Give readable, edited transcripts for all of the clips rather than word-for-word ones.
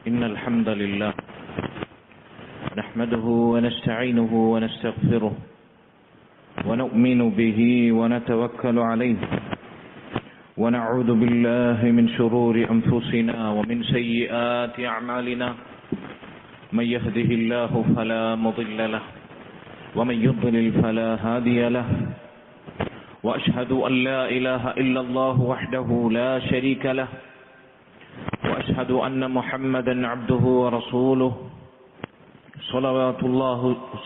إن الحمد لله نحمده ونستعينه ونستغفره ونؤمن به ونتوكل عليه ونعوذ بالله من شرور أنفسنا ومن سيئات أعمالنا من يهده الله فلا مضل له ومن يضلل فلا هادي له وأشهد أن لا إله إلا الله وحده لا شريك له وأشهد أن محمدا عبده ورسوله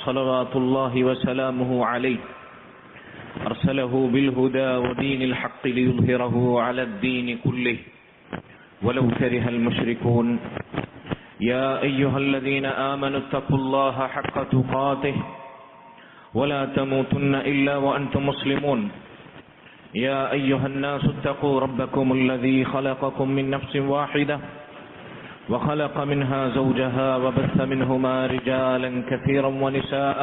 صلوات الله وسلامه عليه أرسله بالهدى ودين الحق ليظهره على الدين كله ولو كره المشركون يا أيها الذين آمنوا اتقوا الله حق تقاته ولا تموتن إلا وأنتم مسلمون يا أيها الناس اتقوا ربكم الذي خلقكم من نفس واحدة وخلق منها زوجها وبث منهما رجالا كثيرا ونساء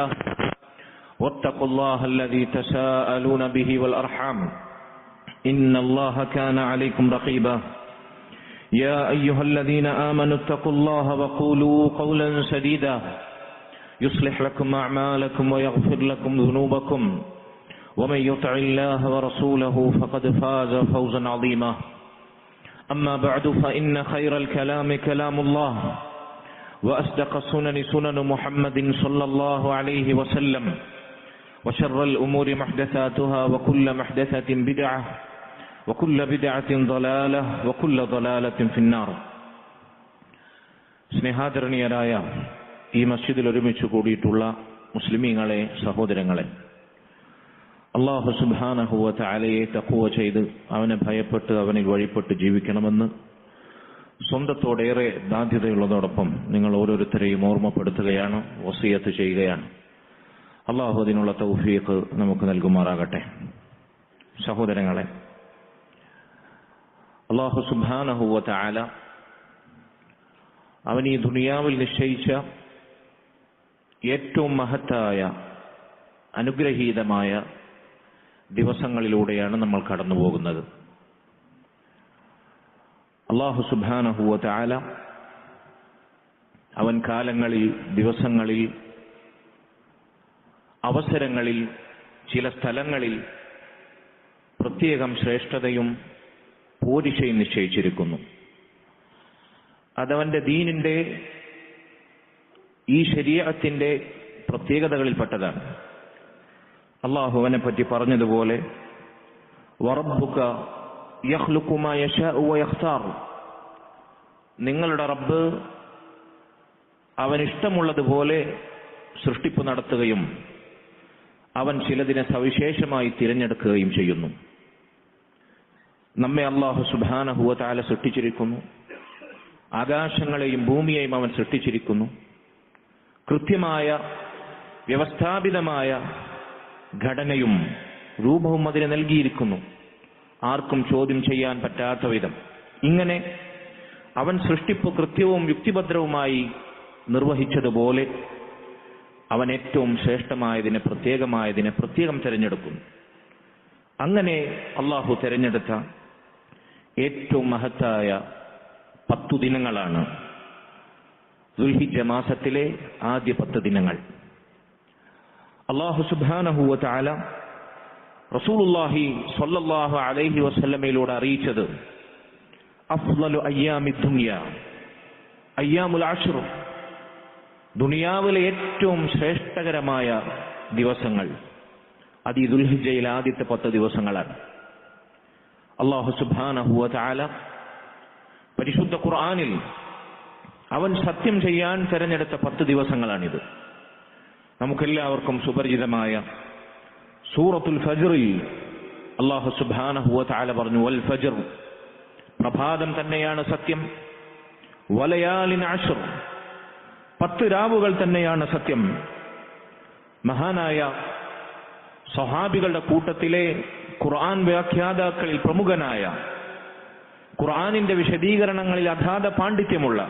واتقوا الله الذي تساءلون به والأرحام إن الله كان عليكم رقيبا يا أيها الذين آمنوا اتقوا الله وقولوا قولا سديدا يصلح لكم أعمالكم ويغفر لكم ذنوبكم ومن يطع الله ورسوله فقد فاز فوزا عظيما أما بعد فإن خير الكلام كلام الله وأصدق السنن سنن محمد صلى الله عليه وسلم وشر الأمور محدثاتها وكل محدثة بدعة وكل بدعة ضلالة وكل ضلالة في النار. സ്നേഹാദരണീയരായ ഈ മസ്ജിദിൽ ഒരുമിച്ച് കൂടിയിട്ടുള്ള മുസ്ലിമീങ്ങളെ, സഹോദരങ്ങളെ, അല്ലാഹു സുബ്ഹാനഹു വ തആലയെ തഖ്വ ചെയ്ത് അവനെ ഭയപ്പെട്ട് അവനിൽ വഴിപ്പെട്ട് ജീവിക്കണമെന്ന് സ്വന്തത്തോടേറെ ബാധ്യതയുള്ളതോടൊപ്പം നിങ്ങൾ ഓരോരുത്തരെയും ഓർമ്മപ്പെടുത്തുകയാണ്, വസിയത്ത് ചെയ്യുകയാണ്. അല്ലാഹു അതിനുള്ള തൗഫീഖ് നമുക്ക് നൽകുമാറാകട്ടെ. സഹോദരങ്ങളെ, അല്ലാഹു സുബ്ഹാനഹു വ തആല അവൻ ഈ ദുനിയാവിൽ നിശ്ചയിച്ച ഏറ്റവും മഹത്തായ അനുഗ്രഹീതമായ ദിവസങ്ങളിലൂടെയാണ് നമ്മൾ കടന്നു പോകുന്നത്. അല്ലാഹു സുബ്ഹാനഹു വ തആല അവൻ കാലങ്ങളിൽ, ദിവസങ്ങളിൽ, അവസരങ്ങളിൽ, ചില സ്ഥലങ്ങളിൽ പ്രത്യേകം ശ്രേഷ്ഠതയും പോരിശയും നിശ്ചയിച്ചിരിക്കുന്നു. അതവന്റെ ദീനിന്റെ, ഈ ശരീഅത്തിന്റെ പ്രത്യേകതകളിൽപ്പെട്ടതാണ്. അല്ലാഹു അവനെ പറ്റി പറഞ്ഞതുപോലെ വറബ്ബുക യഖ്ലുഖു മാ യശാഉ വയഖ്താർ, നിങ്ങളുടെ റബ്ബ് അവനിഷ്ടമുള്ളതുപോലെ സൃഷ്ടിപ്പ് നടത്തുകയും അവൻ ചിലതിനെ സവിശേഷമായി തിരഞ്ഞെടുക്കുകയും ചെയ്യുന്നു. നമ്മെ അല്ലാഹു സുബ്ഹാനഹു വ തആല സൃഷ്ടിച്ചിരിക്കുന്നു. ആകാശങ്ങളെയും ഭൂമിയെയും അവൻ സൃഷ്ടിച്ചിരിക്കുന്നു. കൃത്യമായ വ്യവസ്ഥാപിതമായ ഘടനയും രൂപവും അതിന് നൽകിയിരിക്കുന്നു, ആർക്കും ചോദ്യം ചെയ്യാൻ പറ്റാത്ത വിധം. ഇങ്ങനെ അവൻ സൃഷ്ടിപ്പ് കൃത്യവും യുക്തിഭദ്രവുമായി നിർവഹിച്ചതുപോലെ അവൻ ഏറ്റവും ശ്രേഷ്ഠമായതിനെ, പ്രത്യേകം തിരഞ്ഞെടുക്കുന്നു. അങ്ങനെ അല്ലാഹു തിരഞ്ഞെടുത്ത ഏറ്റവും മഹത്തായ 10 ദിനങ്ങളാണ് ദുൽഹിജ്ജ മാസത്തിലെ ആദ്യ 10 ദിനങ്ങൾ. അല്ലാഹു സുബ്ഹാനഹു വ തആല റസൂലുള്ളാഹി സ്വല്ലല്ലാഹു അലൈഹി വസല്ലമയിലൂടെ അറിയിച്ചത് അഫ്ളലു അയ്യാമി ദുനിയ അയ്യാമുൽ അശ്ർ, ദുനിയാവിലെ ഏറ്റവും ശ്രേഷ്ഠകരമായ ദിവസങ്ങൾ അത് ഈ ദുൽഹിജ്ജയിലെ ആദ്യത്തെ 10 ദിവസങ്ങളാണ്. അല്ലാഹു സുബ്ഹാനഹു വ തആല പരിശുദ്ധ ഖുർആനിൽ അവൻ സത്യം ചെയ്യാൻ തെരഞ്ഞെടുത്ത 10 ദിവസങ്ങളാണിത്. നമുക്കെല്ലാവർക്കും സുപരിചിതമായ സൂറത്തുൽ ഫജ്റിൽ അല്ലാഹു സുബ്ഹാനഹു വ തആല പറഞ്ഞു, വൽ ഫജ്ർ, പ്രഭാതം തന്നെയാണ് സത്യം, വലയാലിൻ അശ്ർ, 10 രാവുകൾ തന്നെയാണ് സത്യം. മഹാനായ സ്വഹാബികളുടെ കൂട്ടത്തിലെ ഖുർആൻ വ്യാഖ്യാതാക്കളിൽ പ്രമുഖനായ, ഖുർആനിന്റെ വിശദീകരണങ്ങളിൽ അഗാധ പാണ്ഡിത്യമുള്ള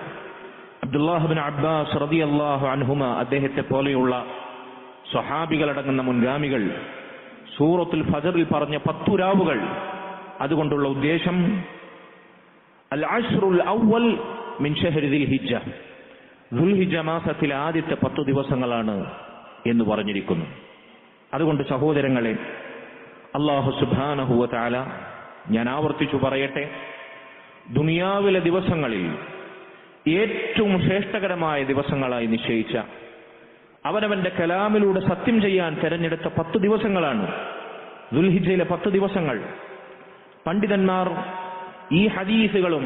അബ്ദുല്ലാഹ് ഇബ്നു അബ്ബാസ് റളിയല്ലാഹു അൻഹുമ, അദ്ദേഹത്തെ പോലെയുള്ള സ്വഹാബികളടങ്ങുന്ന മുൻഗാമികൾ സൂറത്തുൽ ഫജ്റിൽ പറഞ്ഞ 10 രാവുകൾ, അതുകൊണ്ടുള്ള ഉദ്ദേശം അൽ അശ്റുൽ അവ്വൽ മിൻ ശഹ്രി ദിൽഹിജ്ജ, ദുൽഹിജ്ജ മാസത്തിലെ ആദ്യത്തെ 10 ദിവസങ്ങളാണ് എന്ന് പറഞ്ഞിരിക്കുന്നു. അതുകൊണ്ട് സഹോദരങ്ങളെ, അല്ലാഹു സുബ്ഹാനഹു വ തആല, ഞാൻ ആവർത്തിച്ചു പറയട്ടെ, ദുനിയാവിലെ ദിവസങ്ങളിൽ ഏറ്റവും ശ്രേഷ്ഠകരമായ ദിവസങ്ങളായി നിശ്ചയിച്ച, അവനവന്റെ കലാമിലൂടെ സത്യം ചെയ്യാൻ തെരഞ്ഞെടുത്ത 10 ദിവസങ്ങളാണ് ദുൽഹിജ്ജയിലെ 10 ദിവസങ്ങൾ. പണ്ഡിതന്മാർ ഈ ഹദീസുകളും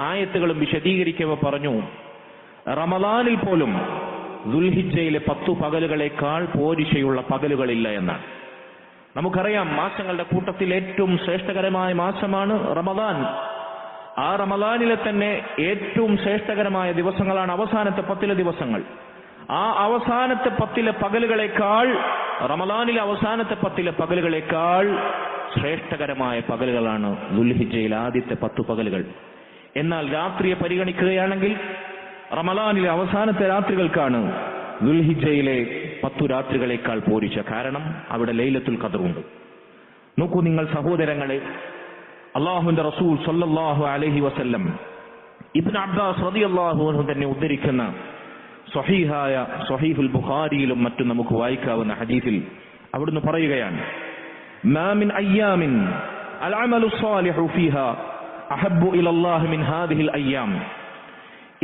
ആയത്തുകളും വിശദീകരിക്കവേ പറഞ്ഞു, റമദാനിൽ പോലും ദുൽഹിജ്ജയിലെ 10 പകലുകളേക്കാൾ പോരിശയുള്ള പകലുകളില്ല എന്നാണ്. നമുക്കറിയാം, മാസങ്ങളുടെ കൂട്ടത്തിൽ ഏറ്റവും ശ്രേഷ്ഠകരമായ മാസമാണ് റമദാൻ. ആ റമദാനിലെ തന്നെ ഏറ്റവും ശ്രേഷ്ഠകരമായ ദിവസങ്ങളാണ് അവസാനത്തെ 10 ദിവസങ്ങൾ. ആ അവസാനത്തെ 10 പകലുകളേക്കാൾ, റമദാനിലെ അവസാനത്തെ 10 പകലുകളേക്കാൾ ശ്രേഷ്ഠകരമായ പകലുകളാണ് ദുൽഹിജ്ജയിലെ ആദ്യത്തെ 10 പകലുകൾ. എന്നാൽ രാത്രിയെ പരിഗണിക്കുകയാണെങ്കിൽ റമദാനിലെ അവസാനത്തെ രാത്രികൾക്കാണ് ദുൽഹിജ്ജയിലെ 10 രാത്രികളേക്കാൾ പോരിച്ച. കാരണം അവിടെ ലൈലത്തുൽ ഖദറുണ്ട്. നോക്കൂ നിങ്ങൾ സഹോദരങ്ങളെ, അല്ലാഹുവിന്റെ റസൂൽ സല്ലല്ലാഹു അലൈഹി വസല്ലം ഇബ്നു അബ്ബാസ് റളിയല്ലാഹു അൻഹു തന്നെ ഉദ്ധരിക്കുന്ന സ്വഹീഹുൽ ബുഖാരിയിലും മറ്റും നമുക്ക് വായിക്കാവുന്ന ഹദീസിൽ അവിടുന്ന് പറയുകയാണ്, മാ മിൻ അയ്യാമിൻ അൽ അമലു സ്വാലിഹു ഫീഹാ അഹബ്ബു ഇലല്ലാഹി മിൻ ഹാദിഹിൽ അയ്യാം.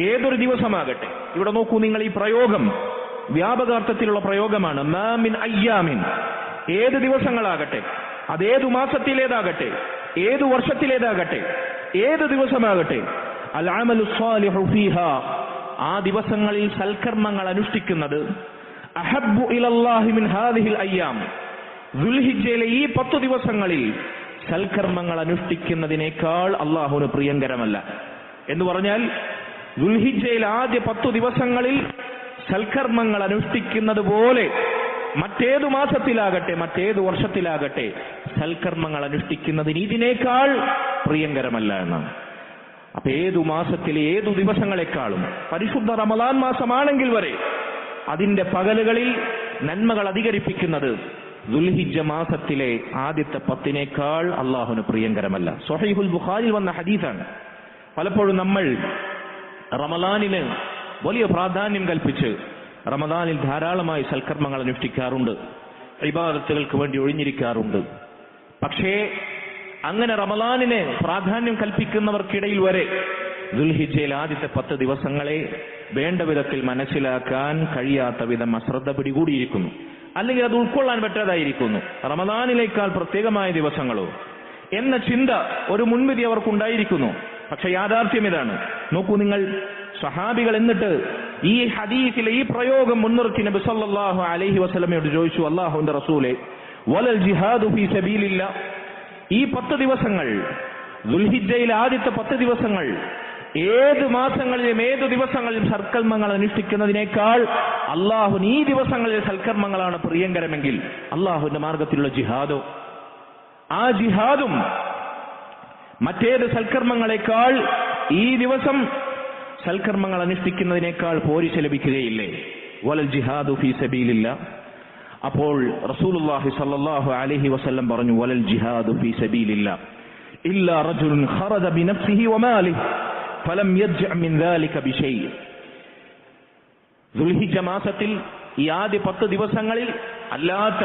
ഏതൊരു ദിവസമാകട്ടെ, ഇവിടെ നോക്കൂ നിങ്ങൾ, ഈ പ്രയോഗം വ്യാപകാർത്ഥത്തിലുള്ള പ്രയോഗമാണ്. മാ മിൻ അയ്യാമിൻ, ഏത് ദിവസങ്ങളാകട്ടെ, അതേതു മാസത്തിലേതാകട്ടെ, ഏതു വർഷത്തിലേതാകട്ടെ, ഏത് ദിവസമാകട്ടെ, അൽ അമലു സ്വാലിഹു ഫീഹാ, ആ ദിവസങ്ങളിൽ സൽക്കർമ്മങ്ങൾ അനുഷ്ഠിക്കുന്നത്, അഹബ്ബു ഇലല്ലാഹി മിൻ ഹാദിഹിൽ അയ്യാം, ദുൽഹിജ്ജയിലെ ഈ 10 ദിവസങ്ങളിൽ സൽക്കർമ്മങ്ങൾ അനുഷ്ഠിക്കുന്നതിനേക്കാൾ അല്ലാഹുവിന് പ്രിയങ്കരമല്ല. എന്ന് പറഞ്ഞാൽ ദുൽഹിജ്ജയിലെ ആദ്യ 10 ദിവസങ്ങളിൽ സൽക്കർമ്മങ്ങൾ അനുഷ്ഠിക്കുന്നത് പോലെ മറ്റേതു മാസത്തിലാകട്ടെ, മറ്റേതു വർഷത്തിലാകട്ടെ, സൽക്കർമ്മങ്ങൾ അനുഷ്ഠിക്കുന്നതിന് ഇതിനേക്കാൾ പ്രിയങ്കരമല്ല എന്നാണ്. അപ്പൊ ഏതു മാസത്തിലെ ഏതു ദിവസങ്ങളെക്കാളും, പരിശുദ്ധ റമദാൻ മാസമാണെങ്കിൽ വരെ അതിന്റെ പകലുകളിൽ നന്മകൾ അധികരിപ്പിക്കുന്നത് ദുൽഹിജ്ജ മാസത്തിലെ ആദ്യത്തെ 10 അള്ളാഹുവിന് പ്രിയങ്കരമല്ല. സ്വഹീഹുൽ ബുഖാരിയിൽ വന്ന ഹദീസാണ്. പലപ്പോഴും നമ്മൾ റമദാനിന് വലിയ പ്രാധാന്യം കൽപ്പിച്ച് റമദാനിൽ ധാരാളമായി സൽക്കർമ്മങ്ങൾ അനുഷ്ഠിക്കാറുണ്ട്, ഇബാദത്തുകൾക്ക് വേണ്ടി ഒഴിഞ്ഞിരിക്കാറുണ്ട്. പക്ഷേ അങ്ങനെ റമദാനിന് പ്രാധാന്യം കൽപ്പിക്കുന്നവർക്കിടയിൽ വരെ ദുൽഹിജ്ജയിൽ ആദ്യത്തെ 10 ദിവസങ്ങളെ വേണ്ട വിധത്തിൽ മനസ്സിലാക്കാൻ കഴിയാത്ത വിധം അശ്രദ്ധ പിടികൂടിയിരിക്കുന്നു, അല്ലെങ്കിൽ അത് ഉൾക്കൊള്ളാൻ പറ്റാതായിരിക്കുന്നു. റമദാനിലേക്കാൾ പ്രത്യേകമായ ദിവസങ്ങളോ എന്ന ചിന്ത, ഒരു മുൻവിധി അവർക്കുണ്ടായിരിക്കുന്നു. പക്ഷെ യാഥാർത്ഥ്യം ഇതാണ്. നോക്കൂ നിങ്ങൾ, സഹാബികൾ എന്നിട്ട് ഈ ഹദീസിലെ ഈ പ്രയോഗം മുൻനിർത്തി നബി സല്ലല്ലാഹു അലൈഹി വസല്ലമയോട് ചോദിച്ചു, അല്ലാഹുവിന്റെ റസൂലേ, വലൽ ജിഹാദു ഫീ സബീലില്ലാ, ഈ 10 ദിവസങ്ങൾ, ദുൽഹിജ്ജയിലെ ആദ്യത്തെ 10 ദിവസങ്ങൾ, ഏത് മാസങ്ങളിലും ഏതു ദിവസങ്ങളിലും സൽക്കർമ്മങ്ങൾ അനുഷ്ഠിക്കുന്നതിനേക്കാൾ അള്ളാഹുവിന് ഈ ദിവസങ്ങളിലെ സൽക്കർമ്മങ്ങളാണ് പ്രിയങ്കരമെങ്കിൽ അള്ളാഹുവിന്റെ മാർഗത്തിലുള്ള ജിഹാദോ, ആ ജിഹാദും മറ്റേത് സൽക്കർമ്മങ്ങളെക്കാൾ ഈ ദിവസം സൽക്കർമ്മങ്ങൾ അനുഷ്ഠിക്കുന്നതിനേക്കാൾ പോരിശ ലഭിക്കുകയില്ലേ? വലൽ ജിഹാദു ഫീ സബീലില്ലാ. അപ്പോൾ റസൂലുള്ളാഹി സ്വല്ലല്ലാഹു അലൈഹി വസല്ലം പറഞ്ഞു, വലൽ ജിഹാദു ഫീ സബീലില്ലാ ഇല്ലാ റജുലുൻ ഖറജ ബിനഫ്സിഹി വമാലിഹി ഫലം യർജഅ മിൻ ദാലിക ബിശൈഇ. ദുൽഹിജ്ജ മാസത്തിൽ ഈ ആദ്യ 10 ദിവസങ്ങളിൽ അല്ലാത്ത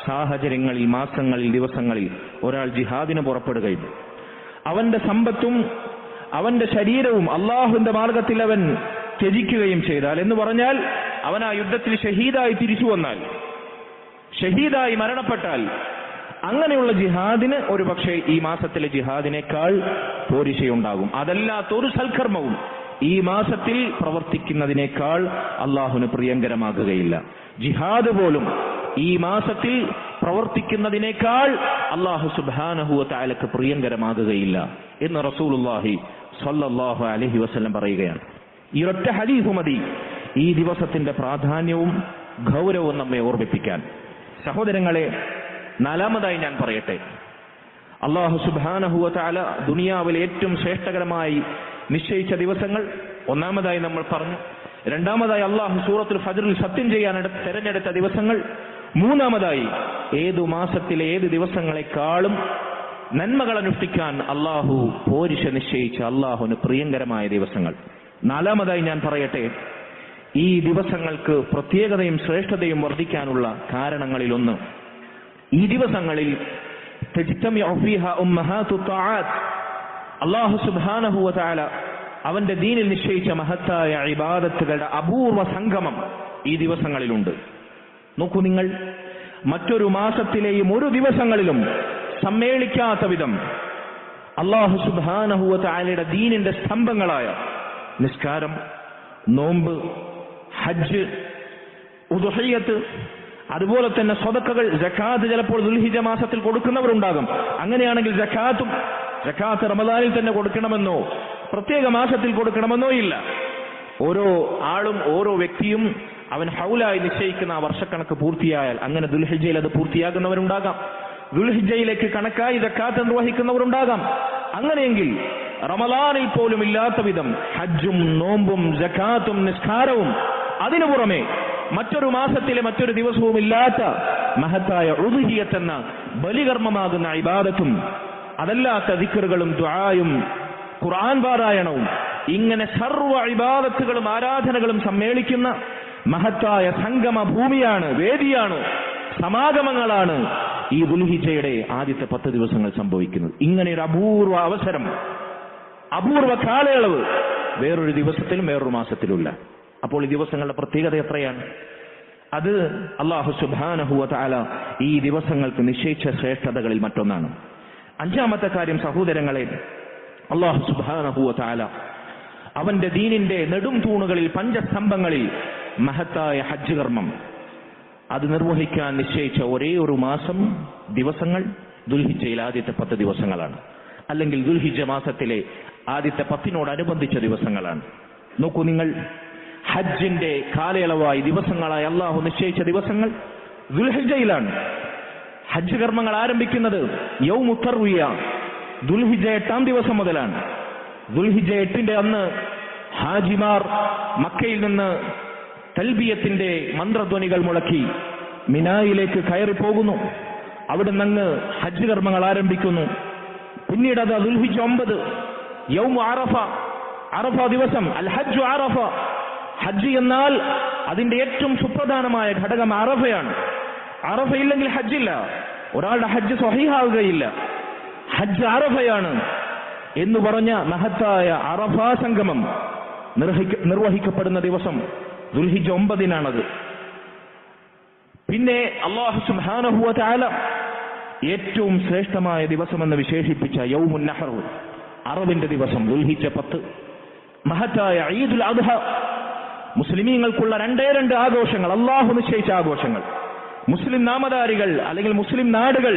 സാഹചര്യങ്ങളിൽ, മാസങ്ങളിൽ, ദിവസങ്ങളിൽ ഒരാൾ ജിഹാദിന് പുറപ്പെടുകയും അവന്റെ സമ്പത്തും അവന്റെ ശരീരവും അള്ളാഹുവിന്റെ മാർഗത്തിൽ അവൻ ത്യജിക്കുകയും ചെയ്താൽ, എന്ന് പറഞ്ഞാൽ അവൻ ആ യുദ്ധത്തിൽ ഷഹീദായി തിരിച്ചു വന്നാൽ, ഷഹീദായി മരണപ്പെട്ടാൽ, അങ്ങനെയുള്ള ജിഹാദിന് ഒരു പക്ഷേ ഈ മാസത്തിലെ ജിഹാദിനേക്കാൾ പോരിശയുണ്ടാകും. അതല്ലാത്തൊരു സൽക്കർമ്മവും ഈ മാസത്തിൽ പ്രവർത്തിക്കുന്നതിനേക്കാൾ അള്ളാഹുവിന് പ്രിയങ്കരമാകുകയില്ല. ജിഹാദ് പോലും ഈ മാസത്തിൽ പ്രവർത്തിക്കുന്നതിനേക്കാൾ അള്ളാഹു സുബ്ഹാനഹു വ തആലക്ക് പ്രിയങ്കരമാകുകയില്ല എന്ന് റസൂലുള്ളാഹി സ്വല്ലല്ലാഹു അലൈഹി വസല്ലം പറയുകയാണ്. ഈ ഒറ്റ ഹദീസ് മതി ഈ ദിവസത്തിന്റെ പ്രാധാന്യവും ഗൗരവവും നമ്മെ ഓർമ്മിപ്പിക്കാൻ. സഹോദരങ്ങളെ, നാലാമതായി ഞാൻ പറയട്ടെ, അള്ളാഹു സുബ്ഹാനഹു വ തആല ദുനിയാവിലെ ഏറ്റവും ശ്രേഷ്ഠകരമായി നിശ്ചയിച്ച ദിവസങ്ങൾ ഒന്നാമതായി നമ്മൾ പറഞ്ഞു. രണ്ടാമതായി അള്ളാഹു സൂറത്തുൽ ഫജ്റിൽ സത്യം ചെയ്യാൻ തെരഞ്ഞെടുത്ത ദിവസങ്ങൾ. മൂന്നാമതായി ഏതു മാസത്തിലെ ഏത് ദിവസങ്ങളെക്കാളും നന്മകൾ അനുഷ്ഠിക്കാൻ അള്ളാഹു പോരിശ നിശ്ചയിച്ച അള്ളാഹുവിന് പ്രിയങ്കരമായ ദിവസങ്ങൾ. നാലാമതായി ഞാൻ പറയട്ടെ, ഈ ദിവസങ്ങൾക്ക് പ്രത്യേകതയും ശ്രേഷ്ഠതയും വർദ്ധിക്കാനുള്ള കാരണങ്ങളിലൊന്ന്, ഈ ദിവസങ്ങളിൽ അല്ലാഹു സുബ്ഹാനഹു വ തആല അവന്റെ ദീനിൽ നിശ്ചയിച്ച മഹത്തായ ഇബാദത്തുകളുടെ അപൂർവ സംഗമം ഈ ദിവസങ്ങളിലുണ്ട്. നോക്കൂ നിങ്ങൾ, മറ്റൊരു മാസത്തിലെയും ഒരു ദിവസങ്ങളിലും സമ്മേളിക്കാത്ത വിധം അല്ലാഹു സുബ്ഹാനഹു വ തആലയുടെ ദീനിന്റെ സ്തംഭങ്ങളായ നിസ്കാരം, നോമ്പ്, ഹജ്ജ്, ഉദ്ഹിയ്യത്ത്, അതുപോലെ തന്നെ സ്വതക്കകൾ, സക്കാത്ത് ചിലപ്പോൾ ദുൽഹിജ്ജ മാസത്തിൽ കൊടുക്കുന്നവരുണ്ടാകും. അങ്ങനെയാണെങ്കിൽ സക്കാത്ത് റമദാനിൽ തന്നെ കൊടുക്കണമെന്നോ പ്രത്യേക മാസത്തിൽ കൊടുക്കണമെന്നോ ഇല്ല. ഓരോ ആളും ഓരോ വ്യക്തിയും അവൻ ഹൗലായി നിശ്ചയിക്കുന്ന ആ വർഷക്കണക്ക് പൂർത്തിയായാൽ അങ്ങനെ ദുൽഹിജ്ജയിൽ അത് പൂർത്തിയാകുന്നവരുണ്ടാകാം. ദുൽഹിജ്ജയിലേക്ക് കണക്കായി സക്കാത്ത് നിർവഹിക്കുന്നവരുണ്ടാകാം. അങ്ങനെയെങ്കിൽ റമദാനിൽ പോലും ഇല്ലാത്ത വിധം ഹജ്ജും നോമ്പും സക്കാത്തും നിസ്കാരവും അതിനു പുറമെ മറ്റൊരു മാസത്തിലെ മറ്റൊരു ദിവസവും ഇല്ലാത്ത മഹത്തായ ഉദ്ഹിയ്യത്ത് എന്ന ബലികർമ്മമാകുന്ന ഇബാദത്തും അതല്ലാത്ത ദിക്റുകളും ദുആയും ഖുർആൻ പാരായണവും ഇങ്ങനെ സർവ്വ ഇബാദത്തുകളും ആരാധനകളും സമ്മേളിക്കുന്ന മഹത്തായ സംഗമ ഭൂമിയാണ്, വേദിയാണ്, സമാഗമങ്ങളാണ് ഈ ദുൽഹിജ്ജയുടെ ആദ്യത്തെ 10 ദിവസങ്ങൾ സംഭവിക്കുന്നത്. ഇങ്ങനെ ഒരു അപൂർവ അവസരം, അപൂർവ കാലയളവ് വേറൊരു ദിവസത്തിലും വേറൊരു മാസത്തിലുമില്ല. അപ്പോൾ ഈ ദിവസങ്ങളുടെ പ്രത്യേകത എത്രയാണ്? അത് അല്ലാഹു സുബ്ഹാനഹു വ തആല ഈ ദിവസങ്ങൾക്ക് നിശ്ചയിച്ച ശ്രേഷ്ഠതകളിൽ മറ്റൊന്നാണ്. അഞ്ചാമത്തെ കാര്യം സഹോദരങ്ങളെ, അല്ലാഹു സുബ്ഹാനഹു വ തആല അവന്റെ ദീനിന്റെ നെടും തൂണുകളിൽ, പഞ്ചസ്തംഭങ്ങളിൽ മഹത്തായ ഹജ്ജ് കർമ്മം അത് നിർവഹിക്കാൻ നിശ്ചയിച്ച ഒരേ ഒരു മാസം, ദിവസങ്ങൾ ദുൽഹിജ്ജയിൽ ആദ്യത്തെ 10 ദിവസങ്ങളാണ്. അല്ലെങ്കിൽ ദുൽഹിജ്ജ മാസത്തിലെ ആദ്യത്തെ 10നോടനുബന്ധിച്ച ദിവസങ്ങളാണ്. നോക്കൂ നിങ്ങൾ, ഹജ്ജിന്റെ കാലയളവായി ദിവസങ്ങളായി അള്ളാഹു നിശ്ചയിച്ച ദിവസങ്ങൾ ദുൽഹിജ്ജയിലാണ്. ഹജ്ജ് കർമ്മങ്ങൾ ആരംഭിക്കുന്നത് യൗമു തർവിയ, ദുൽഹിജ്ജ 8-ാം ദിവസം മുതലാണ്. ദുൽഹിജ്ജ 8-ന്റെ അന്ന് ഹാജിമാർ മക്കയിൽ നിന്ന് തൽബിയത്തിന്റെ മന്ത്രധ്വനികൾ മുഴക്കി മിനായിലേക്ക് കയറി പോകുന്നു. അവിടെ നിന്ന് ഹജ്ജ് കർമ്മങ്ങൾ ആരംഭിക്കുന്നു. പിന്നീട് അത് ദുൽഹിജ്ജ 9 യൗമു അറഫ, അറഫ ദിവസം, അൽ ഹജ്ജു അറഫ. ഹജ്ജ് എന്നാൽ അതിന്റെ ഏറ്റവും സുപ്രധാനമായ ഘടകം അറഫയാണ്. അറഫയില്ലെങ്കിൽ ഹജ്ജില്ല, ഒരാളുടെ ഹജ്ജ് സ്വഹീഹാവുകയില്ല. ഹജ്ജ് അറഫയാണ് എന്ന് പറഞ്ഞ മഹത്തായ അറഫ സംഗമം നിർവഹിക്കപ്പെടുന്ന ദിവസം ദുൽഹിജ്ജ 9-നാണത്. പിന്നെ അല്ലാഹു സുബ്ഹാനഹു വ തആല ഏറ്റവും ശ്രേഷ്ഠമായ ദിവസമെന്ന് വിശേഷിപ്പിച്ച യൗമുൻ നഹർ, അറവിന്റെ ദിവസം, ദുൽഹിജ്ജ 10, മഹത്തായ ഈദുൽ അദ്ഹ. മുസ്ലിമീങ്ങൾക്കുള്ള 2 ആഘോഷങ്ങൾ, അല്ലാഹു നിശ്ചയിച്ച ആഘോഷങ്ങൾ. മുസ്ലിം നാമധാരികൾ അല്ലെങ്കിൽ മുസ്ലിം നാടുകൾ,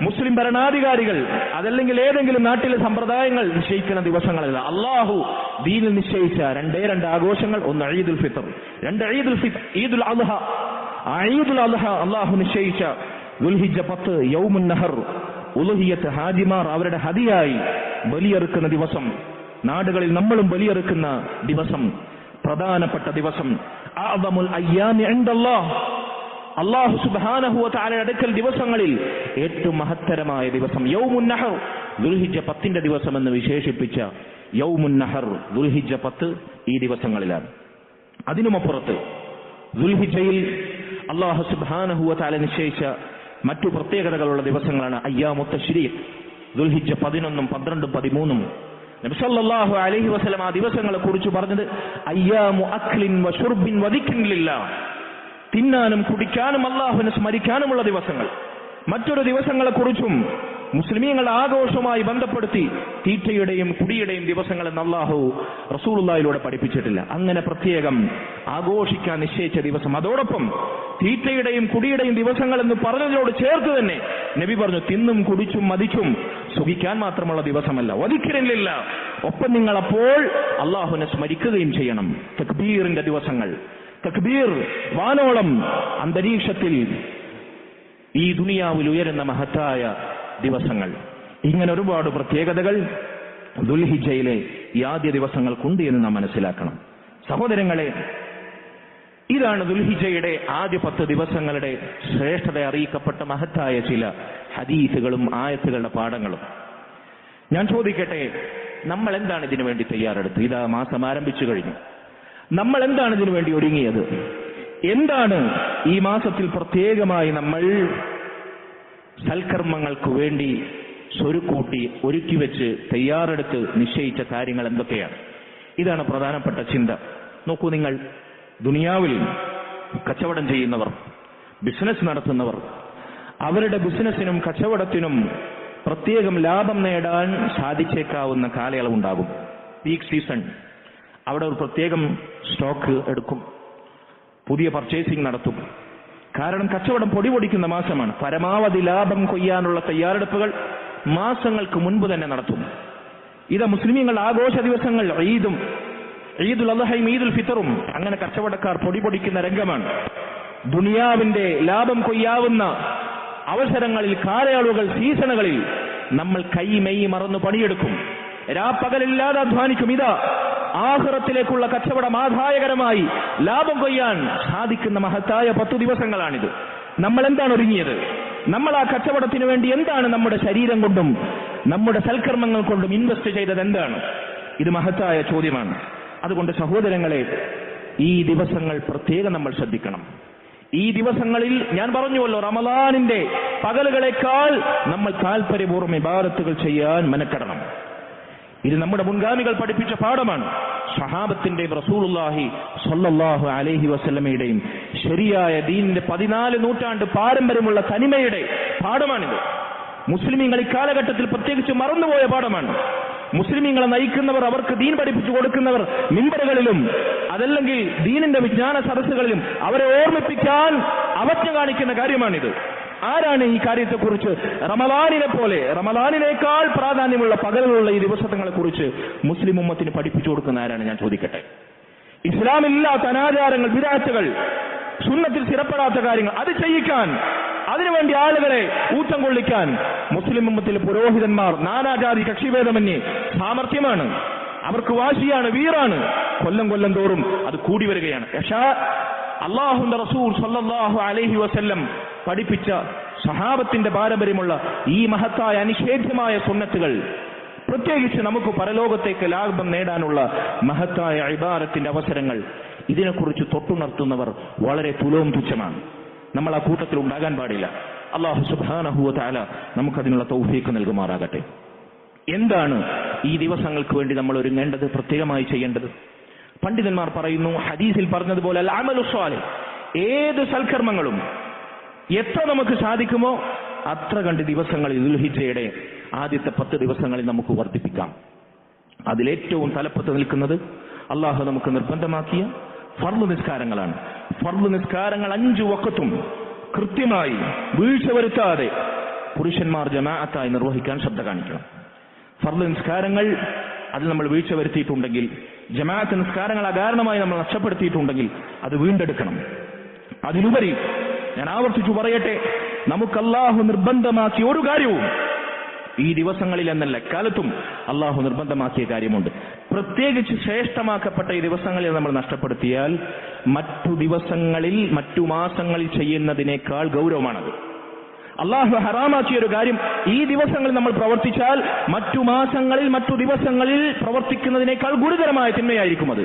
മുസ്ലിം ഭരണാധികാരികൾ, അതല്ലെങ്കിൽ ഏതെങ്കിലും നാട്ടിലെ സമ്പ്രദായങ്ങൾ നിശ്ചയിക്കുന്ന ദിവസങ്ങളല്ല. അല്ലാഹു ദീനിൽ നിശ്ചയിച്ച 2 ആഘോഷങ്ങൾ, ഒന്ന് ഈദുൽ ഫിത്ർ, 2 ഈദുൽ അദ്ഹ. ആ ഈദുൽ അദ്ഹ അല്ലാഹു നിശ്ചയിച്ച ദുൽഹിജ്ജ 10 യൗമുൻ നഹർ, ഉളുഹിയ്യത്ത്, ഹാജിമാർ അവരുടെ ഹദിയായി ബലിയെറുക്കുന്ന ദിവസം, നാടുകളിൽ നമ്മളും ബലിയെറുക്കുന്ന ദിവസം, പ്രധാനപ്പെട്ട ദിവസം. അഅ്ദമുൽ അയ്യാമി ഇൻദല്ലാഹ്, അല്ലാഹു സുബ്ഹാനഹു വ തആലയുടെ അടുക്കൽ ദിവസങ്ങളിൽ ഏറ്റവും മഹത്തരമായ ദിവസം യൗമുൻ നഹർ, ദുൽഹിജ്ജ 10-ന്റെ ദിവസം എന്ന് വിശേഷിപ്പിച്ച യൗമുൻ നഹർ ദുൽഹിജ്ജ 10 ഈ ദിവസങ്ങളിലാണ്. അതിനുമപ്പുറത്ത് ദുൽഹിജ്ജയിൽ അല്ലാഹു സുബ്ഹാനഹു വ തആല നിശ്ചയിച്ച മറ്റു പ്രത്യേകതകളുള്ള ദിവസങ്ങളാണ് അയ്യാമുത്ത് തശ്രീഖ്, ദുൽഹിജ്ജ 11, 12, 13. നബി സല്ലല്ലാഹു അലൈഹി വസല്ലം ആ ദിവസങ്ങളെ കുറിച്ച് പറഞ്ഞത് അയ്യാമു അക്ലിൻ വ ശുർബിൻ വ ദിക്രിൻ ലില്ലാഹ്, തിന്നാനും കുടിക്കാനും അല്ലാഹുവിനെ സ്മരിക്കാനുമുള്ള ദിവസങ്ങൾ. മറ്റൊരു ദിവസങ്ങളെ കുറിച്ചും മുസ്ലിമീങ്ങളുടെ ആഘോഷവുമായി ബന്ധപ്പെടുത്തി തീറ്റയുടെയും കുടിയുടെയും ദിവസങ്ങളെന്ന് അല്ലാഹു റസൂലുള്ളാഹിലൂടെ പഠിപ്പിച്ചിട്ടില്ല. അങ്ങനെ പ്രത്യേകം ആഘോഷിക്കാൻ നിശ്ചയിച്ച ദിവസം, അതോടൊപ്പം തീറ്റയുടെയും കുടിയുടെയും ദിവസങ്ങൾ എന്ന് പറഞ്ഞതിനോട് ചേർത്ത് തന്നെ നബി പറഞ്ഞു, തിന്നും കുടിച്ചും മതിച്ചും സുഖിക്കാൻ മാത്രമുള്ള ദിവസമല്ല, വദിക്രില്ല, ഒപ്പം നിങ്ങൾ അപ്പോൾ അല്ലാഹുവിനെ സ്മരിക്കുകയും ചെയ്യണം. തക്ബീറിന്റെ ദിവസങ്ങൾ, തക്ബീർ വാനോളം അന്തരീക്ഷത്തിൽ ഈ ദുനിയാവിൽ ഉയരുന്ന മഹത്തായ ദിവസങ്ങൾ. ഇങ്ങനെ ഒരുപാട് പ്രത്യേകതകൾ ദുൽഹിജ്ജയിലെ ഈ ആദ്യ ദിവസങ്ങൾക്കുണ്ട് എന്ന് നാം മനസ്സിലാക്കണം. സഹോദരങ്ങളെ, ഇതാണ് ദുൽഹിജ്ജയുടെ ആദ്യ 10 ദിവസങ്ങളുടെ ശ്രേഷ്ഠത അറിയിക്കപ്പെട്ട മഹത്തായ ചില ഹദീസുകളും ആയത്തുകളുടെ പാഠങ്ങളും. ഞാൻ ചോദിക്കട്ടെ, നമ്മൾ എന്താണ് ഇതിനു വേണ്ടി തയ്യാറെടുത്ത്? ഇതാ മാസം ആരംഭിച്ചു കഴിഞ്ഞു. നമ്മൾ എന്താണ് ഇതിനു വേണ്ടി ഒരുങ്ങിയത്? എന്താണ് ഈ മാസത്തിൽ പ്രത്യേകമായി നമ്മൾ സൽക്കർമ്മങ്ങൾക്ക് വേണ്ടി സ്വരുക്കൂട്ടി ഒരുക്കി വെച്ച് തയ്യാറെടുത്ത് നിശ്ചയിച്ച കാര്യങ്ങൾ എന്തൊക്കെയാണ്? ഇതാണ് പ്രധാനപ്പെട്ട ചിന്ത. നോക്കൂ, നിങ്ങൾ ദുനിയാവിൽ കച്ചവടം ചെയ്യുന്നവർ, ബിസിനസ് നടത്തുന്നവർ, അവരുടെ ബിസിനസിനും കച്ചവടത്തിനും പ്രത്യേകം ലാഭം നേടാൻ സാധിച്ചേക്കാവുന്ന കാലയളവുണ്ടാകും. പീക്ക് സീസൺ, അവിടെ ഒരു പ്രത്യേകം സ്റ്റോക്ക് എടുക്കും, പുതിയ പർച്ചേസിംഗ് നടത്തും. കാരണം കച്ചവടം പൊടിപൊടിക്കുന്ന മാസമാണ്. പരമാവധി ലാഭം കൊയ്യാനുള്ള തയ്യാറെടുപ്പുകൾ മാസങ്ങൾക്ക് മുൻപ് തന്നെ നടത്തും. ഇത് മുസ്ലിമീങ്ങൾ ആഘോഷ ദിവസങ്ങൾ, ഈദുൽ അദ്ഹയും ഈദുൽ ഫിത്തറും, അങ്ങനെ കച്ചവടക്കാർ പൊടിപൊടിക്കുന്ന രംഗമാണ്. ദുനിയാവിന്റെ ലാഭം കൊയ്യാവുന്ന അവസരങ്ങളിൽ, കാലയളവുകൾ, സീസണുകളിൽ നമ്മൾ കൈ മെയ് മറന്നു പണിയെടുക്കും, രാപ്പകലില്ലാതെ അധ്വാനിക്കും. ഇതാ ആഖിറത്തിലേക്കുള്ള കച്ചവടം ആദായകരമായി ലാഭം കൊയ്യാൻ സാധിക്കുന്ന മഹത്തായ 10 ദിവസങ്ങളാണിത്. നമ്മൾ എന്താണ് ഒരുങ്ങിയത്? നമ്മൾ ആ കച്ചവടത്തിന് വേണ്ടി എന്താണ് നമ്മുടെ ശരീരം കൊണ്ടും നമ്മുടെ സൽക്കർമ്മങ്ങൾ കൊണ്ടും ഇൻവെസ്റ്റ് ചെയ്തത്? എന്താണ്? ഇത് മഹത്തായ ചോദ്യമാണ്. അതുകൊണ്ട് സഹോദരങ്ങളെ, ഈ ദിവസങ്ങൾ പ്രത്യേകം നമ്മൾ ശ്രദ്ധിക്കണം. ഈ ദിവസങ്ങളിൽ ഞാൻ പറഞ്ഞുവല്ലോ, റമളാനിന്റെ പകലുകളെക്കാൾ നമ്മൾ താൽപര്യപൂർവ്വം ഇബാദത്തുകൾ ചെയ്യാൻ മെനക്കെടണം. ഇത് നമ്മുടെ മുൻഗാമികൾ പഠിപ്പിച്ച പാഠമാണ്. സ്വഹാബത്തിന്റെയും റസൂലുള്ളാഹി സ്വല്ലല്ലാഹു അലൈഹി വസല്ലമയുടെയും ശരിയായ ദീനിന്റെ 14 നൂറ്റാണ്ട് പാരമ്പര്യമുള്ള തനിമയുടെ പാഠമാണിത്. മുസ്ലിമീങ്ങൾ ഇക്കാലഘട്ടത്തിൽ പ്രത്യേകിച്ച് മറന്നുപോയ പാഠമാണ്. മുസ്ലിമീങ്ങളെ നയിക്കുന്നവർ, അവർക്ക് ദീൻ പഠിപ്പിച്ചു കൊടുക്കുന്നവർ മിമ്പറുകളിലും അതല്ലെങ്കിൽ ദീനിന്റെ വിജ്ഞാന സദസ്സുകളിലും അവരെ ഓർമ്മിപ്പിക്കാൻ അവജ്ഞ കാണിക്കുന്ന കാര്യമാണിത്. ആരാണ് ഈ കാര്യത്തെക്കുറിച്ച് റമളാനിനെ പോലെ, റമളാനിനേക്കാൾ പ്രാധാന്യമുള്ള പകലുകളുള്ള ഈ ദിവസങ്ങളെ കുറിച്ച് മുസ്ലിം ഉമ്മത്തിന് പഠിപ്പിച്ചു കൊടുക്കുന്ന ആരാണ്? ഞാൻ ചോദിക്കട്ടെ. ഇസ്ലാമില്ലാത്ത അനാചാരങ്ങൾ, ബിദ്അത്തുകൾ, സുന്നത്തിൽ സ്ഥിരപ്പെടാത്ത കാര്യങ്ങൾ അത് ചെയ്യിക്കാൻ, അതിനുവേണ്ടി ആളുകളെ ഊറ്റം കൊള്ളിക്കാൻ മുസ്ലിം ഉമ്മത്തിലെ പുരോഹിതന്മാർ നാനാജാതി കക്ഷിഭേദമന്യേ സാമർഥ്യമാണ്, അവർക്ക് വാശിയാണ്, വീറാണ്. കൊല്ലം തോറും അത് കൂടി വരികയാണ്. അല്ലാഹുവിന്റെ റസൂൽ സല്ലല്ലാഹു അലൈഹി വസല്ലം പഠിപ്പിച്ച സഹാബത്തിന്റെ പാരമ്പര്യമുള്ള ഈ മഹത്തായ അനിഷേധ്യമായ സുന്നത്തുകൾ, പ്രത്യേകിച്ച് നമുക്ക് പരലോകത്തേക്ക് ലാഭം നേടാനുള്ള മഹത്തായ ഇബാദത്തിന്റെ അവസരങ്ങൾ, ഇതിനെക്കുറിച്ച് തൊട്ടുണർത്തുന്നവർ വളരെ തുലവും തുച്ഛമാണ്. നമ്മൾ ആ കൂട്ടത്തിൽ ഉണ്ടാകാൻ പാടില്ല. അല്ലാഹു സുബ്ഹാനഹു വ തആല നമുക്കതിനുള്ള തൗഫീഖ് നൽകുമാറാകട്ടെ. എന്താണ് ഈ ദിവസങ്ങൾക്ക് വേണ്ടി നമ്മൾ ഒരുങ്ങേണ്ടത്, പ്രത്യേകമായി ചെയ്യേണ്ടത്? പണ്ഡിതന്മാർ പറയുന്നു, ഹദീസിൽ പറഞ്ഞതുപോലെ അൽ അമലു സ്വാലിഹ്, ഏത് സൽക്കർമ്മങ്ങളും എത്ര നമുക്ക് സാധിക്കുമോ അത്ര കണ്ട് ദിവസങ്ങളിൽ ദുൽഹിജ്ജയുടെ ആദ്യത്തെ 10 ദിവസങ്ങളിൽ നമുക്ക് വർദ്ധിപ്പിക്കാം. അതിലേറ്റവും തലപ്പത്ത് നിൽക്കുന്നത് അള്ളാഹു നമുക്ക് നിർബന്ധമാക്കിയ ഫർള് നിസ്കാരങ്ങളാണ്. ഫർള് നിസ്കാരങ്ങൾ 5 വഖത്തും കൃത്യമായി വീഴ്ച വരുത്താതെ പുരുഷന്മാർ ജമാഅത്തായി നിർവഹിക്കാൻ ശ്രദ്ധ കാണിക്കണം. ഫർള് നിസ്കാരങ്ങൾ അതിൽ നമ്മൾ വീഴ്ച വരുത്തിയിട്ടുണ്ടെങ്കിൽ, ജമാഅത്ത് നിസ്കാരങ്ങൾ അകാരണമായി നമ്മൾ നഷ്ടപ്പെടുത്തിയിട്ടുണ്ടെങ്കിൽ അത് വീണ്ടെടുക്കണം. അതിലുപരി ഞാൻ ആവർത്തിച്ചു പറയട്ടെ, നമുക്ക് അല്ലാഹു നിർബന്ധമാക്കിയ ഒരു കാര്യവും ഈ ദിവസങ്ങളിൽ എന്നല്ല കാലത്തും അല്ലാഹു നിർബന്ധമാക്കിയ കാര്യമുണ്ട്. പ്രത്യേകിച്ച് ശ്രേഷ്ഠമാക്കപ്പെട്ട ഈ ദിവസങ്ങളിൽ നമ്മൾ നഷ്ടപ്പെടുത്തിയാൽ മറ്റു ദിവസങ്ങളിൽ, മറ്റു മാസങ്ങളിൽ ചെയ്യുന്നതിനേക്കാൾ ഗൗരവമാണത്. അല്ലാഹു ഹറാമാക്കിയ ഒരു കാര്യം ഈ ദിവസങ്ങളിൽ നമ്മൾ പ്രവർത്തിച്ചാൽ മറ്റു മാസങ്ങളിൽ, മറ്റു ദിവസങ്ങളിൽ പ്രവർത്തിക്കുന്നതിനേക്കാൾ ഗുരുതരമായ തിന്മയായിരിക്കും അത്.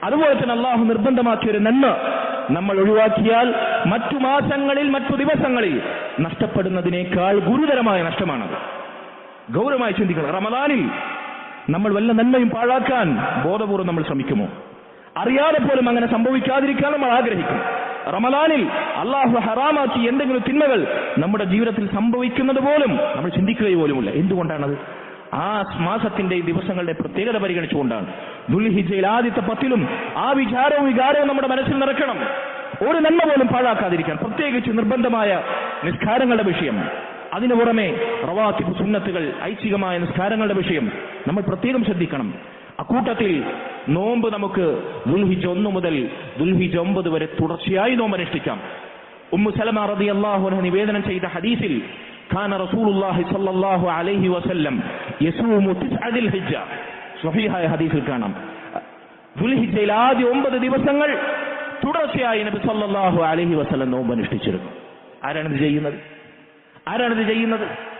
അതുപോലെ തന്നെ അല്ലാഹു നിർബന്ധമാക്കിയ ഒരു നന്മ നമ്മൾ ഒഴിവാക്കിയാൽ മറ്റു മാസങ്ങളിൽ, മറ്റു ദിവസങ്ങളിൽ നഷ്ടപ്പെടുന്നതിനേക്കാൾ ഗുരുതരമായ നഷ്ടമാണത്. ഗൗരവമായി ചിന്തിക്കണം. റമളാനിൽ നമ്മൾ വല്ല നന്മയും പാഴാക്കാൻ ബോധപൂർവ്വം നമ്മൾ ശ്രമിക്കുമോ? അറിയാതെ പോലും അങ്ങനെ സംഭവിക്കാതിരിക്കാൻ നമ്മൾ ആഗ്രഹിക്കും. റമളാനിൽ അല്ലാഹു ഹറാമാക്കി എന്തെങ്കിലും തിന്മകൾ നമ്മുടെ ജീവിതത്തിൽ സംഭവിക്കുന്നത് പോലും നമ്മൾ ചിന്തിക്കുക പോലുമില്ല. എന്തുകൊണ്ടാണത്? ആ മാസത്തിന്റെ ദിവസങ്ങളുടെ പ്രത്യേകത പരിഗണിച്ചുകൊണ്ടാണ്. ദുൽഹിജ്ജയിൽ ആദ്യത്തെ 10ലും ആ വിചാരവും വികാരവും നമ്മുടെ മനസ്സിൽ നിറക്കണം. ഒരു നന്മ പോലും പാഴാക്കാതിരിക്കാൻ, പ്രത്യേകിച്ച് നിർബന്ധമായ നിസ്കാരങ്ങളുടെ വിഷയം, അതിനു പുറമെ റവാത്തിബ് സുന്നത്തുകൾ, ഐച്ഛികമായ നിസ്കാരങ്ങളുടെ വിഷയം നമ്മൾ പ്രത്യേകം ശ്രദ്ധിക്കണം. അക്കൂട്ടത്തിൽ നോമ്പ് നമുക്ക് ദുൽഹിജ്ജ 1 മുതൽ ദുൽഹിജ്ജ 9 വരെ തുടർച്ചയായി നോമ്പ് അനുഷ്ഠിക്കാം. ഉമ്മു സലമ റളിയല്ലാഹു അൻഹ നിവേദനം ചെയ്ത ഹദീസിൽ കാന റസൂലുള്ളാഹി സ്വല്ലല്ലാഹു അലൈഹി വസല്ലം യസൂമു 9 ദിൽഹിജ്ജ, സ്വഹീഹായ ഹദീസിൽ കാണാം, ദുൽഹിജ്ജയിൽ ആദ്യ 9 ദിവസങ്ങൾ തുടർച്ചയായി നബി സല്ലല്ലാഹു അലൈഹി വസല്ലം നോമ്പ് അനുഷ്ഠിച്ചിരുന്നു. ആരാണിത് ചെയ്യുന്നത്?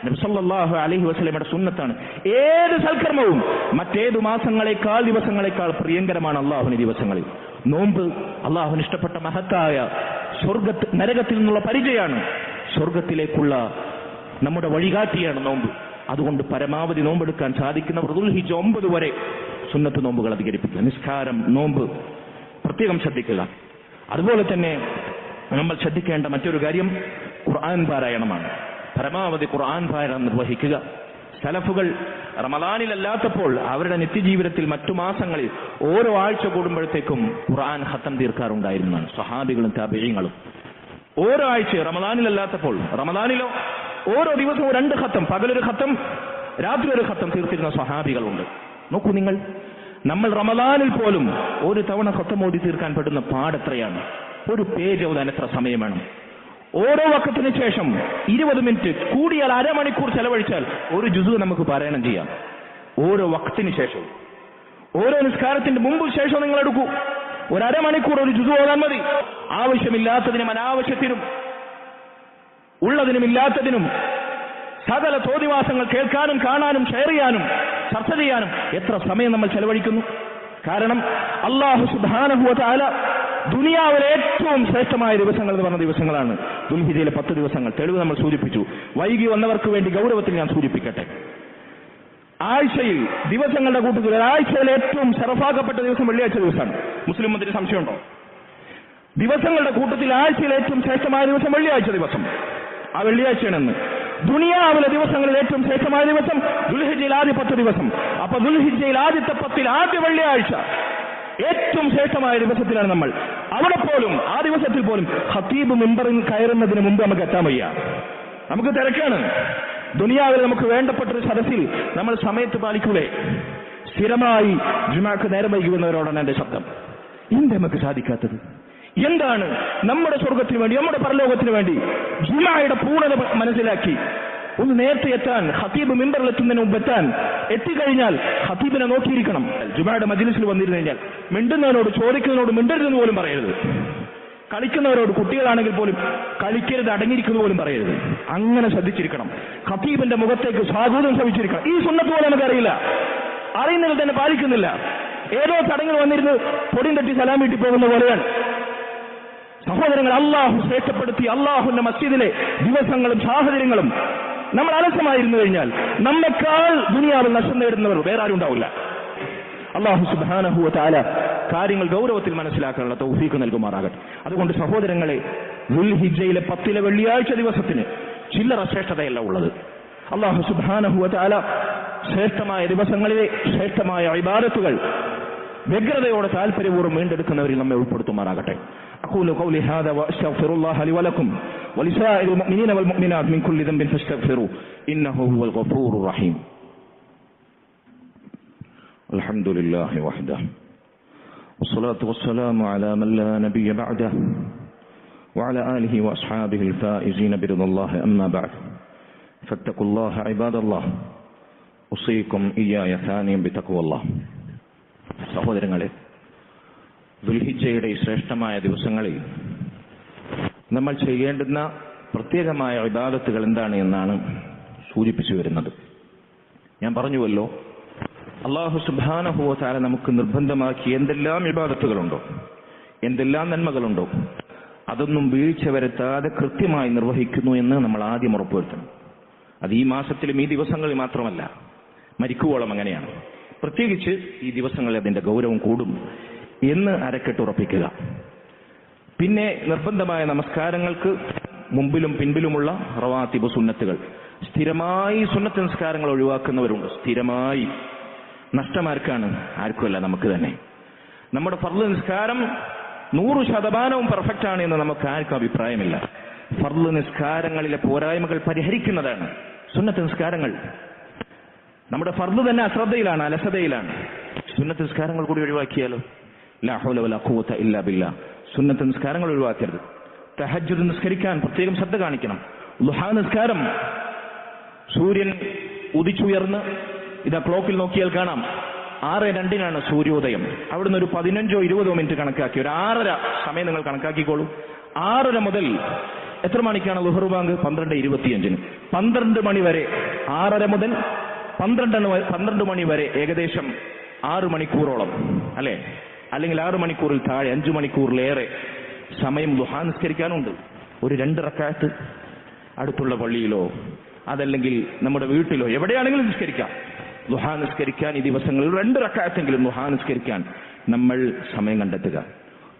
നബി സല്ലല്ലാഹു അലൈഹി വസല്ലമയുടെ സുന്നത്താണ്. ഏത് സൽക്കർമ്മവും മറ്റേതു മാസങ്ങളെക്കാൾ ദിവസങ്ങളെക്കാൾ പ്രിയങ്കരമാണ് അള്ളാഹുവിന്റെ ദിവസങ്ങളിൽ. നോമ്പ് അള്ളാഹുവിന് ഇഷ്ടപ്പെട്ട മഹത്തായ നരകത്തിൽ നിന്നുള്ള പരിചയമാണ്, സ്വർഗത്തിലേക്കുള്ള നമ്മുടെ വഴികാട്ടിയാണ് നോമ്പ്. അതുകൊണ്ട് പരമാവധി നോമ്പെടുക്കാൻ സാധിക്കുന്നവർ ദുൽഹിജ്ജ 9 വരെ സുന്നത്ത് നോമ്പുകൾ അധികരിപ്പിക്കുക. നിസ്കാരം, നോമ്പ് പ്രത്യേകം ശ്രദ്ധിക്കുക. അതുപോലെ തന്നെ നമ്മൾ ശ്രദ്ധിക്കേണ്ട മറ്റൊരു കാര്യം ഖുർആൻ പാരായണമാണ്. പരമാവധി ഖുർആൻ പാരായണം നിർവഹിക്കുക. സലഫുകൾ റമദാനിലല്ലാത്തപ്പോൾ അവരുടെ നിത്യജീവിതത്തിൽ മറ്റു മാസങ്ങളിൽ ഓരോ ആഴ്ച കൂടുമ്പോഴത്തേക്കും ഖുർആൻ ഖത്തം തീർക്കാറുണ്ടായിരുന്നതാണ് സ്വഹാബികളും താബിഈങ്ങളും. ഓരോ ആഴ്ച റമദാനിലല്ലാത്തപ്പോൾ, റമദാനിലോ ഓരോ ദിവസവും 2 ഖത്തം, പകലൊരു ഖത്തം രാത്രി ഒരു ഖത്തം തീർത്തിരുന്ന സ്വഹാബികളുണ്ട്. നോക്കൂ നിങ്ങൾ, നമ്മൾ റമദാനിൽ പോലും ഒരു തവണ ഖത്തം ഓതി തീർക്കാൻ പെടുന്ന പാടെത്രയാണ്? ഒരു പേജ് ഓതാൻ എത്ര സമയം വേണം? ഓരോ വഖത്തിന് ശേഷം 20 മിനിറ്റ്, കൂടിയാൽ അരമണിക്കൂർ ചെലവഴിച്ചാൽ ഒരു ജുസു നമുക്ക് പാരായണം ചെയ്യാം. ഓരോ വഖത്തിന് ശേഷവും, ഓരോ നിസ്കാരത്തിന്റെ മുമ്പ് ശേഷം നിങ്ങൾ എടുക്കൂ, ഒരു അരമണിക്കൂർ ഒരു ജുസു ഓതാൻ മതി. ആവശ്യമില്ലാത്തതിനും അനാവശ്യത്തിനും, ഉള്ളതിനും ഇല്ലാത്തതിനും, സകല തോന്നിവാസങ്ങൾ കേൾക്കാനും കാണാനും ഷെയർ ചെയ്യാനും ചർച്ച ചെയ്യാനും എത്ര സമയം നമ്മൾ ചെലവഴിക്കുന്നു? കാരണം അല്ലാഹു സുബ്ഹാനഹു വ തആല ദുനിയാവിലെ ഏറ്റവും ശ്രേഷ്ഠമായ ദിവസങ്ങൾ എന്ന് പറഞ്ഞ ദിവസങ്ങളാണ് ദുൽഹിജ്ജയിലെ 10 ദിവസങ്ങൾ. തെളിവ് നമ്മൾ സൂചിപ്പിച്ചു. വൈകി വന്നവർക്ക് വേണ്ടി ഗൗരവത്തിൽ ഞാൻ സൂചിപ്പിക്കട്ടെ. ആഴ്ചയിൽ, ദിവസങ്ങളുടെ കൂട്ടത്തിൽ ഒരാഴ്ചയിലെ ഏറ്റവും ശറഫാക്കപ്പെട്ട ദിവസം വെള്ളിയാഴ്ച ദിവസമാണ്. മുസ്ലിം മതത്തിന് സംശയമുണ്ടോ? ദിവസങ്ങളുടെ കൂട്ടത്തിൽ ആഴ്ചയിലെ ഏറ്റവും ശ്രേഷ്ഠമായ ദിവസം വെള്ളിയാഴ്ച ദിവസം. ആ വെള്ളിയാഴ്ചയാണെന്ന്. ദുനിയാവിലെ ദിവസങ്ങളിൽ ഏറ്റവും ശ്രേഷ്ഠമായ ദിവസം ദുൽഹിജ്ജയിൽ ആദ്യ 10 ദിവസം. അപ്പൊ ദുൽഹിജ്ജയിൽ ആദ്യത്തെ 10 ആദ്യ വെള്ളിയാഴ്ച ഏറ്റവും ശ്രേഷ്ഠമായ ദിവസത്തിലാണ് നമ്മൾ. അവിടെ പോലും, ആ ദിവസത്തിൽ പോലും ഖതീബ് മിമ്പറിൽ കയറുന്നതിന് മുമ്പ് നമുക്ക് എത്താൻ വയ്യ. നമുക്ക് തിരക്കാണ്. ദുനിയാവിൽ നമുക്ക് വേണ്ടപ്പെട്ടൊരു സദസ്സിൽ നമ്മൾ സമയത്ത് പാലിക്കൂലേ? സ്ഥിരമായി ജുമാക്ക് നേരം വൈകുന്നവരോടാണ് എന്റെ ശബ്ദം. എന്ത് നമുക്ക് സാധിക്കാത്തത്? എന്താണ് നമ്മുടെ സ്വർഗത്തിന് വേണ്ടി, നമ്മുടെ പരലോകത്തിന് വേണ്ടി ജുമായുടെ പൂർണ്ണത മനസ്സിലാക്കി ഒന്ന് നേരത്തെ എത്താൻ, ഖതീബ് മിമ്പറിൽ എത്തുന്നതിന് മുമ്പ് എത്തിക്കഴിഞ്ഞാൽ ഖതീബിനെ നോക്കിയിരിക്കണം. ജുമായുടെ മജ്ലിസിൽ വന്നിരുന്നു കഴിഞ്ഞാൽ മിണ്ടുന്നവരോട്, ചോദിക്കുന്നതിനോട് മിണ്ടരുതെന്ന് പോലും പറയരുത്. കളിക്കുന്നവരോട്, കുട്ടികളാണെങ്കിൽ പോലും കളിക്കരുത്, അടങ്ങിയിരിക്കുന്നു പോലും പറയരുത്. അങ്ങനെ ശ്രദ്ധിച്ചിരിക്കണം. ഖതീബിന്റെ മുഖത്തേക്ക് സ്വാഗതം ശ്രമിച്ചിരിക്കണം. ഈ സുന്നത്ത് പോലെ നമുക്കറിയില്ല, അറിയുന്നത് തന്നെ പാലിക്കുന്നില്ല. ഏതോ ചടങ്ങിൽ വന്നിരുന്ന് പൊടിയും തട്ടി സലാം വീട്ടി പോകുന്ന പോലെയാണ്. സഹോദരങ്ങൾ, അള്ളാഹു ശ്രേഷ്ഠപ്പെടുത്തി അള്ളാഹുവിന്റെ മസ്ജിദിലെ ദിവസങ്ങളും സാഹചര്യങ്ങളും നമ്മൾ അലസമായിരുന്നു കഴിഞ്ഞാൽ നമ്മെക്കാൾ ദുനിയാവിൽ നഷ്ടം നേടുന്നവർ വേറെ ആരും ഉണ്ടാവില്ല. അല്ലാഹു സുബ്ഹാനഹു വ തആല കാര്യങ്ങൾ ഗൗരവത്തിൽ മനസ്സിലാക്കാനുള്ള തൗഫീഖ് നൽകുമാറാകട്ടെ. അതുകൊണ്ട് സഹോദരങ്ങളെ, ദുൽഹിജ്ജയിലെ 10 വെള്ളിയാഴ്ച ദിവസത്തിന് ചില്ലറ ശ്രേഷ്ഠതയല്ല ഉള്ളത്. അല്ലാഹു സുബ്ഹാനഹു വ തആല ശ്രേഷ്ഠമായ ദിവസങ്ങളിലെ ശ്രേഷ്ഠമായ ഇബാദത്തുകൾ വ്യഗ്രതയോടെ താല്പര്യപൂർവ്വം വീണ്ടെടുക്കുന്നവരിൽ നമ്മെ ഉൾപ്പെടുത്തുമാറാകട്ടെ. أقول قولي هذا وأستغفر الله لي ولكم ولسائر المؤمنين والمؤمنات من كل ذنب فاستغفروه إنه هو الغفور الرحيم. الحمد لله وحده والصلاة والسلام على من لا نبي بعده وعلى آله وأصحابه الفائزين برضا الله. أما بعد فاتقوا الله عباد الله أوصيكم إياي ثانيا بتقوى الله. സഹോദരങ്ങളെ, ദുൽഹിജ്ജയുടെ ശ്രേഷ്ഠമായ ദിവസങ്ങളിൽ നമ്മൾ ചെയ്യേണ്ടുന്ന പ്രത്യേകമായ ഇബാദത്തുകൾ എന്താണ് എന്നാണ് സൂചിപ്പിച്ചു വരുന്നത്. ഞാൻ പറഞ്ഞുവല്ലോ, അല്ലാഹു സുബ്ഹാനഹു വ തആല നമുക്ക് നിർബന്ധമാക്കി എന്തെല്ലാം ഇബാദത്തുകളുണ്ടോ, എന്തെല്ലാം നന്മകളുണ്ടോ, അതൊന്നും വീഴ്ച വരുത്താതെ കൃത്യമായി നിർവഹിക്കുന്നു എന്ന് നമ്മൾ ആദ്യം ഉറപ്പുവരുത്തണം. അത് ഈ മാസത്തിലും ഈ ദിവസങ്ങളിൽ മാത്രമല്ല, മരിക്കുവോളം അങ്ങനെയാണ്. പ്രത്യേകിച്ച് ഈ ദിവസങ്ങളിൽ അതിന്റെ ഗൗരവം കൂടും എന്ന് അരക്കെട്ടുറപ്പിക്കുക. പിന്നെ നിർബന്ധമായ നമസ്കാരങ്ങൾക്ക് മുമ്പിലും പിൻപിലുമുള്ള റവാത്തിബ് സുന്നത്തുകൾ, സ്ഥിരമായി സുന്നത്ത് നിസ്കാരങ്ങൾ ഒഴിവാക്കുന്നവരുണ്ട്. സ്ഥിരമായി നഷ്ടമാർക്കാണ്? ആർക്കുമല്ല, നമുക്ക് തന്നെ. നമ്മുടെ ഫർള് നിസ്കാരം 100% പെർഫെക്റ്റ് ആണ് എന്ന് നമുക്ക് ആർക്കും അഭിപ്രായമില്ല. ഫർള് നിസ്കാരങ്ങളിലെ പോരായ്മകൾ പരിഹരിക്കുന്നതാണ് സുന്നത്ത് നിസ്കാരങ്ങൾ. നമ്മുടെ ഫർള് തന്നെ അശ്രദ്ധയിലാണ്, അലസതയിലാണ്. സുന്നത്ത് നിസ്കാരങ്ങൾ കൂടി ഒഴിവാക്കിയാലോ? ലാ ഹൗല വലാ ഖുവത ഇല്ലാ ബില്ലാ. സുന്നത്ത് നിസ്കാരങ്ങൾ ഒഴിവാക്കരുത്. തഹജ്ജുദ് നിസ്കരിക്കാൻ പ്രത്യേകം ശ്രദ്ധ കാണിക്കണം. ളുഹാ നിസ്കാരം, സൂര്യൻ ഉദിച്ചുയർന്ന് ഇതാ ക്ലോക്കിൽ നോക്കിയാൽ കാണാം 6:02 സൂര്യോദയം. അവിടുന്ന് ഒരു 15-20 മിനിറ്റ് കണക്കാക്കി, ഒരു 6:30 സമയം നിങ്ങൾ കണക്കാക്കിക്കോളൂ. 6:30 മുതൽ എത്ര മണിക്കാണ് ളുഹർ ബാങ്ക്? 12:25. 12 മണി വരെ, 6:30 മുതൽ 12 മണി വരെ ഏകദേശം 6 മണിക്കൂറോളം, അല്ലെ? അല്ലെങ്കിൽ 6 മണിക്കൂറിൽ താഴെ, 5 മണിക്കൂറിലേറെ സമയം ദുഹാ നിസ്കരിക്കാനുണ്ട്. ഒരു 2 റക്അത്ത് അടുത്തുള്ള പള്ളിയിലോ അതല്ലെങ്കിൽ നമ്മുടെ വീട്ടിലോ എവിടെയാണെങ്കിലും നിസ്കരിക്കാം. ദുഹാ നിസ്കരിക്കാൻ ഈ ദിവസങ്ങളിൽ 2 റക്അത്തെങ്കിലും ദുഹാ നിസ്കരിക്കാൻ നമ്മൾ സമയം കണ്ടെത്തുക.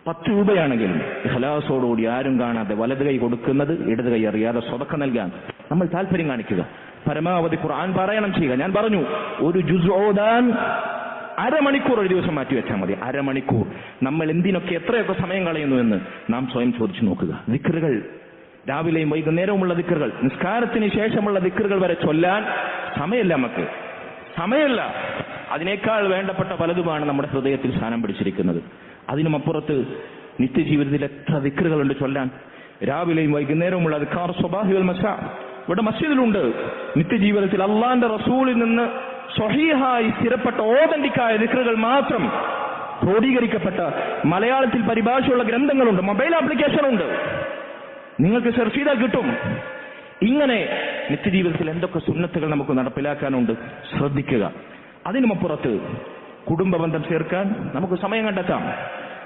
10 രൂപയാണെങ്കിലും ഇഖ്ലാസോടുകൂടി ആരും കാണാതെ വലത് കൈ കൊടുക്കുന്നത് ഇടത് കൈ അറിയാതെ സ്വതക്ക നൽകാൻ നമ്മൾ താല്പര്യം കാണിക്കുക. പരമാവധി ഖുർആൻ പാരായണം ചെയ്യുക. ഞാൻ പറഞ്ഞു, ഒരു ജുസ് ഓതാൻ അരമണിക്കൂർ ഒരു ദിവസം മാറ്റിവെച്ചാൽ മതി. അരമണിക്കൂർ. നമ്മൾ എന്തിനൊക്കെ എത്രയൊക്കെ സമയം കളയുന്നു എന്ന് നാം സ്വയം ചോദിച്ചു നോക്കുക. ദിക്റുകൾ, രാവിലെയും വൈകുന്നേരവുമുള്ള ദിക്റുകൾ, നിസ്കാരത്തിന് ശേഷമുള്ള ദിക്റുകൾ വരെ ചൊല്ലാൻ സമയമില്ല. നമുക്ക് സമയമില്ല. അതിനേക്കാൾ വേണ്ടപ്പെട്ട പലതുമാണ് നമ്മുടെ ഹൃദയത്തിൽ സ്ഥാനം പിടിച്ചിരിക്കുന്നത്. അതിനുമപ്പുറത്ത് നിത്യജീവിതത്തിൽ എത്ര ദിക്റുകളുണ്ട് ചൊല്ലാൻ. രാവിലെയും വൈകുന്നേരവുമുള്ള അദ്കാർ സ്വബാഹി വൽ മസാ ഇവിടെ മസ്ജിദിലുണ്ട്. നിത്യജീവിതത്തിൽ അള്ളാന്റെ റസൂലിൽ നിന്ന് സ്വഹീഹായി സ്ഥിരപ്പെട്ട ഓതന്റിക്കായ ദിക്റുകൾ മാത്രം ക്രോഡീകരിക്കപ്പെട്ട മലയാളത്തിൽ പരിഭാഷയുള്ള ഗ്രന്ഥങ്ങളുണ്ട്, മൊബൈൽ ആപ്ലിക്കേഷനുണ്ട്, നിങ്ങൾക്ക് സെർച്ച് ചെയ്താൽ കിട്ടും. ഇങ്ങനെ നിത്യജീവിതത്തിൽ എന്തൊക്കെ സുന്നത്തുകൾ നമുക്ക് നടപ്പിലാക്കാനുണ്ട്, ശ്രദ്ധിക്കുക. അതിനുമപ്പുറത്ത് കുടുംബബന്ധം ചേർക്കാൻ നമുക്ക് സമയം കണ്ടെത്താം.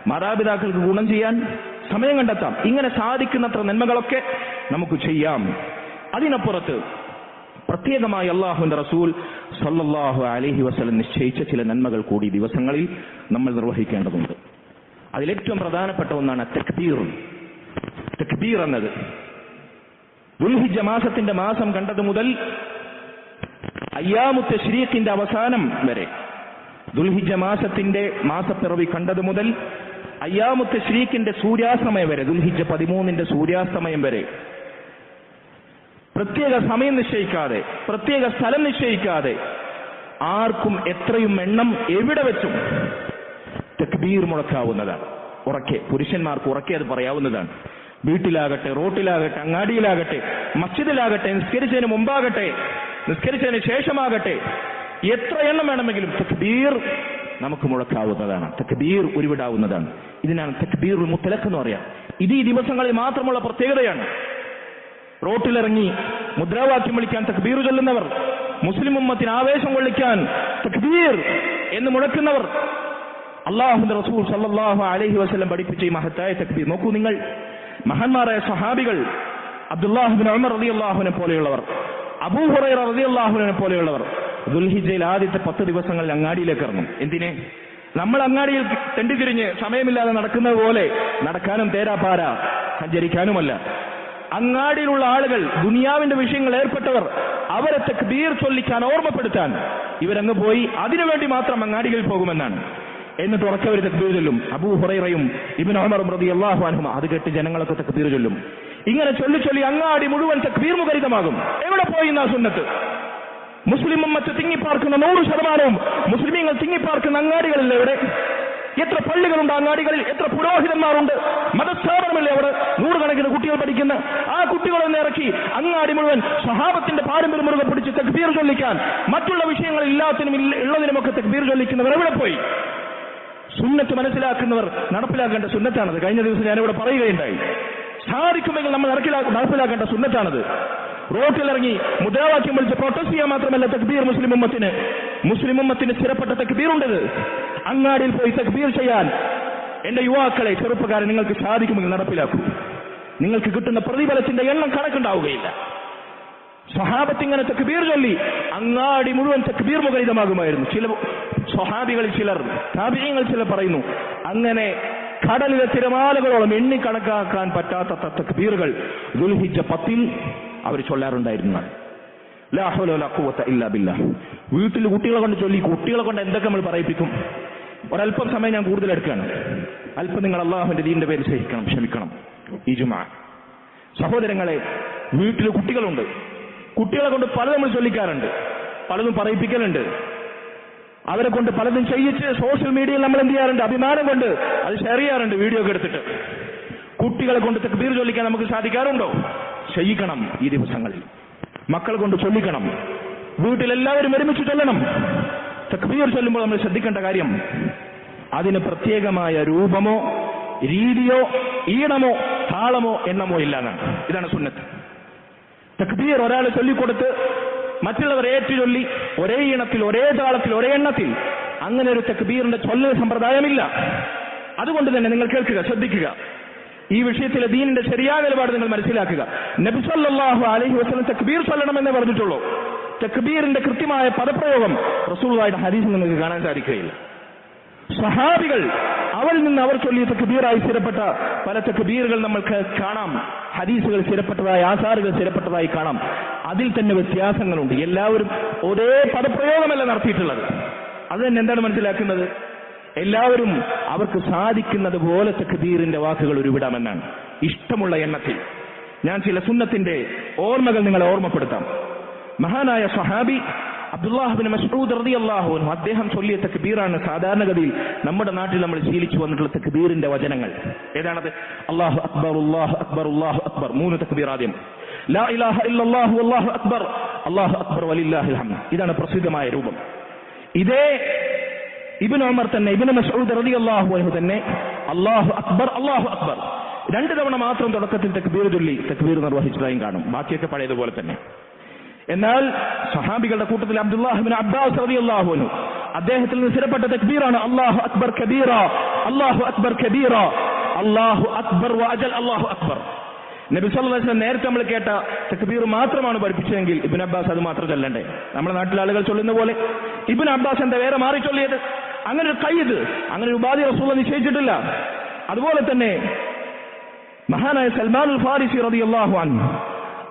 മാതാപിതാക്കൾക്ക് ഗുണം ചെയ്യാൻ സമയം കണ്ടെത്താം. ഇങ്ങനെ സാധിക്കുന്നത്ര നന്മകളൊക്കെ നമുക്ക് ചെയ്യാം. അതിനപ്പുറത്ത് പ്രത്യേകമായി അല്ലാഹുവിന്റെ റസൂൽ സല്ലല്ലാഹു അലൈഹി വസല്ലം നിശ്ചയിച്ച ചില നന്മകൾ കൂടി ദിവസങ്ങളിൽ നമ്മൾ നിർവഹിക്കേണ്ടതുണ്ട്. അതിലേറ്റവും പ്രധാനപ്പെട്ട ഒന്നാണ് തക്ബീർ. തക്ബീർ എന്നത് ദുൽഹിജ്ജ മാസത്തിന്റെ മാസം കണ്ടത് മുതൽ അയ്യാമു തശ്രീഖിന്റെ അവസാനം വരെ, ദുൽഹിജ്ജ മാസത്തിന്റെ മാസപ്പിറവി കണ്ടത് മുതൽ അയ്യാമു തശ്രീഖിന്റെ സൂര്യാസ്തമയം വരെ, ദുൽഹിജ്ജ 13ന്റെ സൂര്യാസ്തമയം വരെ പ്രത്യേക സമയം നിശ്ചയിക്കാതെ, പ്രത്യേക സ്ഥലം നിശ്ചയിക്കാതെ ആർക്കും എത്രയും എണ്ണം എവിടെ വെച്ചും തക്ബീർ മുഴക്കാവുന്നതാണ്. ഉറക്കെ, പുരുഷന്മാർക്ക് ഉറക്കെ അത് പറയാവുന്നതാണ്. വീട്ടിലാകട്ടെ, റോട്ടിലാകട്ടെ, അങ്ങാടിയിലാകട്ടെ, മസ്ജിദിലാകട്ടെ, നിസ്കരിച്ചതിന് മുമ്പാകട്ടെ, നിസ്കരിച്ചതിന് ശേഷമാകട്ടെ, എത്ര എണ്ണം വേണമെങ്കിലും തക്ബീർ നമുക്ക് മുഴക്കാവുന്നതാണ്. തക്ബീർ ഉരുവിടാവുന്നതാണ്. ഇതിനാണ് തക്ബീറുൽ മുത്തലഖ് എന്ന് പറയാം. ഇത് ഈ ദിവസങ്ങളിൽ മാത്രമുള്ള പ്രത്യേകതയാണ്. റോട്ടിലിറങ്ങി മുദ്രാവാക്യം വിളിക്കാൻ തക്ബീർ ചൊല്ലുന്നവർ, മുസ്ലിം ഉമ്മത്തിന് ആവേശം കൊള്ളിക്കാൻ തക്ബീർ എന്ന് മുഴക്കുന്നവർ, അല്ലാഹുവിന്റെ റസൂൽ സല്ലല്ലാഹു അലൈഹി വസല്ലം പഠിപ്പിച്ച ഈ മഹത്തായ തക്ബീർ നോക്കൂ നിങ്ങൾ. മഹാന്മാരായ സ്വഹാബികൾ, അബ്ദുല്ലാഹ് ഇബ്നു ഉമർ റളിയല്ലാഹുവിനെ പോലെയുള്ളവർ, അബൂ ഹുറൈറ റളിയല്ലാഹുവിനെ പോലെയുള്ളവർ ദുൽഹിജ്ജയിൽ ആദ്യത്തെ 10 ദിവസങ്ങളിൽ അങ്ങാടിയിലേക്ക് ഇറങ്ങും. എന്തിനെ? നമ്മൾ അങ്ങാടിയിൽ തെണ്ടിത്തിരിഞ്ഞ് സമയമില്ലാതെ നടക്കുന്നത് പോലെ നടക്കാനും തേരാപാര സഞ്ചരിക്കാനുമല്ല. അങ്ങാടിയിലുള്ള ആളുകൾ, ദുനിയാവിന്റെ വിഷയങ്ങൾ ഏർപ്പെട്ടവർ, അവരെ തക്ബീർ ചൊല്ലിക്കാൻ ഓർമ്മപ്പെടുത്താൻ ഇവരങ്ങ് പോയി അതിനുവേണ്ടി മാത്രം അങ്ങാടികളിൽ പോകുമെന്നാണ്. എന്നിട്ട് ഉറക്കവർ തക്ബീർ ചൊല്ലും. അബൂ ഹുറൈറയും ഇബ്നു ഉമറും റളിയല്ലാഹു അൻഹുമ അത് കേട്ട് ജനങ്ങളൊക്കെ തക്ബീർ ചൊല്ലും. ഇങ്ങനെ ചൊല്ലി അങ്ങാടി മുഴുവൻ തക്ബീർ മുഖരിതമാകും. എവിടെ പോയി എന്നാ സുന്നത്ത്? മുസ്ലിം ഉമ്മത്ത് തിങ്ങിപ്പാർക്കുന്ന 100% മുസ്ലിമീങ്ങൾ തിങ്ങിപ്പാർക്കുന്ന അങ്ങാടികളിൽ എവിടെ? എത്ര പള്ളികളുണ്ട് അങ്ങാടികളിൽ? എത്ര പുരോഹിതന്മാരുണ്ട്? മതസ്ഥാപനമല്ലേ അവിടെ? 100 കണക്കിന് കുട്ടികൾ പഠിക്കുന്ന ആ കുട്ടികളൊന്ന് ഇറക്കി അങ്ങാടി മുഴുവൻ സ്വഹാബത്തിന്റെ പാരമ്പര്യം മുറുകെ പിടിച്ച് തക്ബീർ ചൊല്ലിക്കാൻ, മറ്റുള്ള വിഷയങ്ങൾ ഇല്ലാത്തിനും ഉള്ളതിനുമൊക്കെ തക്ബീർ ചൊല്ലിക്കുന്നവർ എവിടെ പോയി? സുന്നത്ത് മനസ്സിലാക്കുന്നവർ നടപ്പിലാക്കേണ്ട സുന്നത്താണത്. കഴിഞ്ഞ ദിവസം ഞാനിവിടെ പറയുകയുണ്ടായി. സാധിക്കുമെങ്കിൽ നമ്മൾ നടപ്പിലാക്കേണ്ട സുന്നത്താണത്. റോട്ടിലിറങ്ങി മുദ്രാവാക്യം വിളിച്ച് പ്രൊട്ടസ്റ്റ് ചെയ്യാൻ മാത്രമല്ല തക്ബീർ മുസ്ലിം ഉമ്മത്തിന് സ്ഥിരപ്പെട്ട തക്ബീറുണ്ടത്. അങ്ങാടിയിൽ പോയി തക്ബീർ ചെയ്യാൻ എന്റെ യുവാക്കളെ, ചെറുപ്പക്കാരെ, നിങ്ങൾക്ക് സാധിക്കുമെങ്കിൽ നടപ്പിലാക്കൂ. നിങ്ങൾക്ക് കിട്ടുന്ന പ്രതിഫലത്തിന്റെ എണ്ണം കണക്കുണ്ടാവുകയില്ല. സ്വഹാബത്തിങ്ങനെ തക്ബീർ ചൊല്ലി അങ്ങാടി മുഴുവൻ തക്ബീർ മുഖരിതമാകുമായിരുന്നു. ചില സ്വഹാബികളിൽ ചിലർ, താബിഈങ്ങൾ ചിലർ പറയുന്നു, അങ്ങനെ കടലിലെ തിരമാലകളോളം എണ്ണിക്കണക്കാക്കാൻ പറ്റാത്ത തക്ബീറുകൾ ദുൽഹിജ്ജ 10 അവർ ചൊല്ലാറുണ്ടായിരുന്നു. ലാ ഹൗല വലാ ഖുവത ഇല്ലാ ബില്ലാഹ്. വീട്ടിൽ കുട്ടികളെ കൊണ്ട് ചൊല്ലി, കുട്ടികളെ കൊണ്ട് എന്തൊക്കെ നമ്മൾ പറയിപ്പിക്കും. ഒരല്പം സമയം ഞാൻ കൂടുതൽ എടുക്കുകയാണ്. അല്പം നിങ്ങൾ അള്ളാഹുവിന്റെ ദീനിന്റെ പേരിൽ സഹിക്കണം, ക്ഷമിക്കണം. ഈ ജുമുഅ സഹോദരങ്ങളെ, വീട്ടിൽ കുട്ടികളുണ്ട്. കുട്ടികളെ കൊണ്ട് പലതും നമ്മൾ ചൊല്ലിക്കാറുണ്ട്, പലതും പറയിപ്പിക്കലുണ്ട്. അവരെ കൊണ്ട് പലതും ചെയ്യിച്ച് സോഷ്യൽ മീഡിയയിൽ നമ്മൾ എന്ത് ചെയ്യാറുണ്ട്? അഭിമാനം കൊണ്ട് അത് ഷെയർ ചെയ്യാറുണ്ട്, വീഡിയോ ഒക്കെ എടുത്തിട്ട്. കുട്ടികളെ കൊണ്ട് തക്ബീർ ചൊല്ലിക്കാൻ നമുക്ക് സാധിക്കാറുണ്ടോ? ചെയ്യിക്കണം. ഈ ദിവസങ്ങളിൽ മക്കളെ കൊണ്ട് ചൊല്ലിക്കണം. വീട്ടിലെല്ലാവരും ഒരുമിച്ച് ചൊല്ലണം. തക്ബീർ ചൊല്ലുമ്പോൾ നമ്മൾ ശ്രദ്ധിക്കേണ്ട കാര്യം, അതിന് പ്രത്യേകമായ രൂപമോ രീതിയോ ഈണമോ താളമോ എണ്ണമോ ഇല്ലാന്നാണ്. ഇതാണ് സുന്നത്ത്. തക്ബീർ ഒരാൾ ചൊല്ലിക്കൊടുത്ത് മറ്റുള്ളവർ ഏറ്റുചൊല്ലി ഒരേ ഈണത്തിൽ ഒരേ താളത്തിൽ ഒരേ എണ്ണത്തിൽ അങ്ങനെ ഒരു തക്ബീറിന്റെ ചൊല്ലൽ സമ്പ്രദായമില്ല. അതുകൊണ്ട് തന്നെ നിങ്ങൾ കേൾക്കുക, ശ്രദ്ധിക്കുക. ഈ വിഷയത്തിലെ ദീനിന്റെ ശരിയായ നിലപാട് നിങ്ങൾ മനസ്സിലാക്കുക. നബി സല്ലല്ലാഹു അലൈഹി വസല്ലം തക്ബീർ ചൊല്ലണമെന്നേ പറഞ്ഞിട്ടുള്ളൂ. തക്ബീറിന്റെ കൃത്യമായ പദപ്രയോഗം റസൂലുള്ളാഹിയുടെ ഹദീസിൽ നിങ്ങൾക്ക് കാണാൻ സാധിക്കുകയില്ല. സ്വഹാബികൾ അവരിൽ നിന്ന് അവർ ചൊല്ലിയ തക്ബീറായി സ്ഥിരപ്പെട്ട പല തക്ബീറുകൾ നമ്മൾക്ക് കാണാം. ഹദീസുകൾ സ്ഥിരപ്പെട്ടതായി, ആസാറുകൾ സ്ഥിരപ്പെട്ടതായി കാണാം. അതിൽ തന്നെ വ്യത്യാസങ്ങളുണ്ട്. എല്ലാവരും ഒരേ പദപ്രയോഗമല്ല നടത്തിയിട്ടുള്ളത്. അത് തന്നെ എന്താണ് മനസ്സിലാക്കുന്നത്? എല്ലാവരും അവർക്ക് സാധിക്കുന്നത് പോലെ തക്ബീറിന്റെ വാക്കുകൾ ഉരുവിടാമെന്നാണ്, ഇഷ്ടമുള്ള എണ്ണത്തിൽ. ഞാൻ ചില സുന്നത്തിന്റെ ഓർമ്മകൾ നിങ്ങളെ ഓർമ്മപ്പെടുത്താം. മഹാനായ സ്വഹാബി അബ്ദുല്ലാഹ് ഇബ്നു മസ്ഊദ് റളിയല്ലാഹു അൻഹു അദ്ദേഹം ചൊല്ലിയ തക്ബീറാണ് സാധാരണഗതിയിൽ നമ്മുടെ നാട്ടിൽ നമ്മൾ ശീലിച്ചു വന്നിട്ടുള്ള തക്ബീറിന്റെ വചനങ്ങൾ. ഏതാണത്? അല്ലാഹു അക്ബർ അല്ലാഹു അക്ബർ അല്ലാഹു അക്ബർ. 3 തക്ബീർ ആദ്യം. ലാ ഇലാഹ ഇല്ലല്ലാഹു വല്ലാഹു അക്ബർ അല്ലാഹു അക്ബർ വലില്ലാഹിൽ ഹംദ്. ഇതാണ് പ്രസിദ്ധമായ രൂപം. ഇതേ ഇബ്നു ഉമർ തന്നെ, ഇബ്നു മസ്ഊദ് റളിയല്ലാഹു അൻഹു തന്നെ അല്ലാഹു അക്ബർ അല്ലാഹു അക്ബർ 2 തവണ മാത്രം തുടക്കത്തിൽ തക്ബീർ ചൊല്ലി തക്ബീർ നിർവഹിച്ചതായും കാണും. ബാക്കിയൊക്കെ പഴയതുപോലെ തന്നെ. എന്നാൽ സഹാബികളുടെ കൂട്ടത്തിൽ അബ്ദുല്ലാഹ് ഇബ്നു അബ്ബാസ് റളിയല്ലാഹു അൻഹു അദ്ദേഹത്തിൽ നിന്ന് സ്ഥിരപ്പെട്ട തക്ബീറാണ് അല്ലാഹു അക്ബർ കബീറ അല്ലാഹു അക്ബർ കബീറ അല്ലാഹു അക്ബർ വഅജൽ അല്ലാഹു അക്ബർ. നബി സല്ലല്ലാഹു അലൈഹി വസല്ലം നേരത്തെ നമ്മൾ കേട്ട തക്ബീർ മാത്രമാണ് പഠിപ്പിച്ചതെങ്കിൽ ഇബ്നു അബ്ബാസ് അത് മാത്രം ചൊല്ലണ്ടേ? നമ്മുടെ നാട്ടിലെ ആളുകൾ ചൊല്ലുന്ന പോലെ ഇബ്നു അബ്ബാസ് എന്താ വേറെ മാറി ചൊല്ലിയത്? അങ്ങനെ ഒരു ഖൈദ്, അങ്ങനെ ഒരു ഉപാധി റസൂൽ നിശ്ചയിച്ചിട്ടില്ല. അതുപോലെ തന്നെ മഹാനായ സൽമാനുൽ ഫാരിസി റളിയല്ലാഹു അൻഹു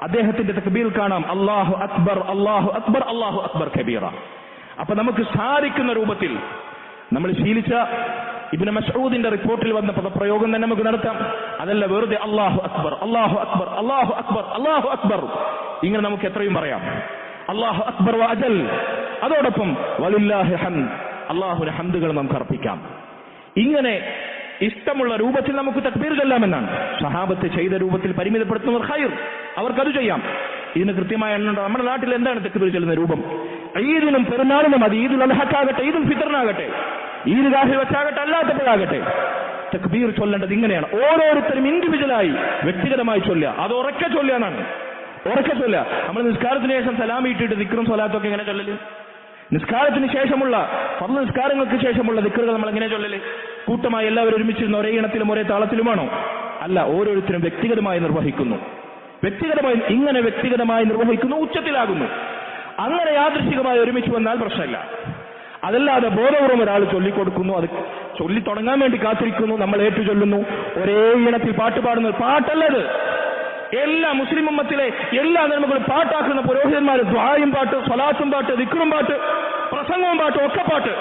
അദ്ദേഹത്തിന്റെ തക്ബീർ കാണാം അല്ലാഹു അക്ബർ അല്ലാഹു അക്ബർ അല്ലാഹു അക്ബർ കബീറ. അപ്പൊ നമുക്ക് സാധിക്കുന്ന രൂപത്തിൽ നമ്മൾ ശീലിച്ച ഇബ്നു മസ്ഊദിന്റെ റിപ്പോർട്ടിൽ വന്ന പദപ്രയോഗം തന്നെ നമുക്ക് നടത്താം. അതല്ല വെറുതെ അല്ലാഹു അക്ബർ അല്ലാഹു അക്ബർ അല്ലാഹു അക്ബർ അല്ലാഹു അക്ബർ ഇങ്ങനെ നമുക്ക് എത്രയും പറയാം. അല്ലാഹു അക്ബർ വഅജൽ, അതോടൊപ്പം വലില്ലാഹിൽ ഹംദ്, അല്ലാഹുവിന്റെ ഹംദുകൾ നമുക്ക് അർപ്പിക്കാം. ഇങ്ങനെ ഇഷ്ടമുള്ള രൂപത്തിൽ നമുക്ക് തക്ബീർ ചൊല്ലാമെന്നാണ്. സഹാബത്ത് ചെയ്ത രൂപത്തിൽ പരിമിതപ്പെടുത്തുന്നവർ ഖൈർ, അവർക്കത് ചെയ്യാം. ഇതിന് കൃത്യമായ എണ്ണുണ്ടോ? നമ്മുടെ നാട്ടിൽ എന്താണ് തക്ബീർ ചൊല്ലുന്ന രൂപം? ഈദിനും പെരുന്നാളിനും, അത് ഈദുൽ അദ്ഹക്കാകട്ടെ ഈദുൽ ഫിത്റിനാകട്ടെ ഈദ്ഗാഹിൽ വെച്ചാകട്ടെ അല്ലാത്തപ്പോഴാകട്ടെ തക്ബീർ ചൊല്ലേണ്ടത് ഇങ്ങനെയാണ്. ഓരോരുത്തരും ഇൻഡിവിജ്വലായി വ്യക്തിഗതമായി ചൊല്ലുക, അത് ഉറക്കെ ചൊല്ലുകയാണ്. ഉറക്കെ ചൊല്ലുക. നമ്മൾ നിസ്കാരത്തിന് ശേഷം സലാമിട്ടിട്ട് ദിക്റും സ്വലാത്തൊക്കെ എങ്ങനെ ചൊല്ലല്? നിസ്കാരത്തിന് ശേഷമുള്ള ഫർള് നിസ്കാരങ്ങൾക്ക് ശേഷമുള്ള ദിക്റുകൾ നമ്മൾ എങ്ങനെ ചൊല്ലല്? കൂട്ടമായി എല്ലാവരും ഒരുമിച്ചിരുന്ന ഒരേ ഇനത്തിലും ഒരേ താളത്തിലുമാണോ? അല്ല, ഓരോരുത്തരും വ്യക്തിഗതമായി നിർവഹിക്കുന്നു. ഇങ്ങനെ വ്യക്തിഗതമായി നിർവഹിക്കുന്നു, ഉച്ചത്തിലാകുന്നു. അങ്ങനെ യാദൃശ്ചികമായി ഒരുമിച്ച് വന്നാൽ പ്രശ്നമില്ല. അതല്ലാതെ ബോധപൂർവ്വം ഒരാൾ ചൊല്ലിക്കൊടുക്കുന്നു, അത് ചൊല്ലി തുടങ്ങാൻ വേണ്ടി കാത്തിരിക്കുന്നു, നമ്മൾ ഏറ്റു ചൊല്ലുന്നു, ഒരേ ഈണത്തിൽ പാട്ട് പാടുന്നത്. പാട്ടല്ലത്. എല്ലാ മുസ്ലിം ഉമ്മത്തിലെ എല്ലാ നന്മകളും പാട്ടാക്കുന്ന പുരോഹിതന്മാർ ദുആയും പാട്ട്, സ്വലാത്തും പാട്ട്, ദിക്റും പാട്ട്, പ്രസംഗവും പാട്ട്, ഒക്കെ പാട്ട്.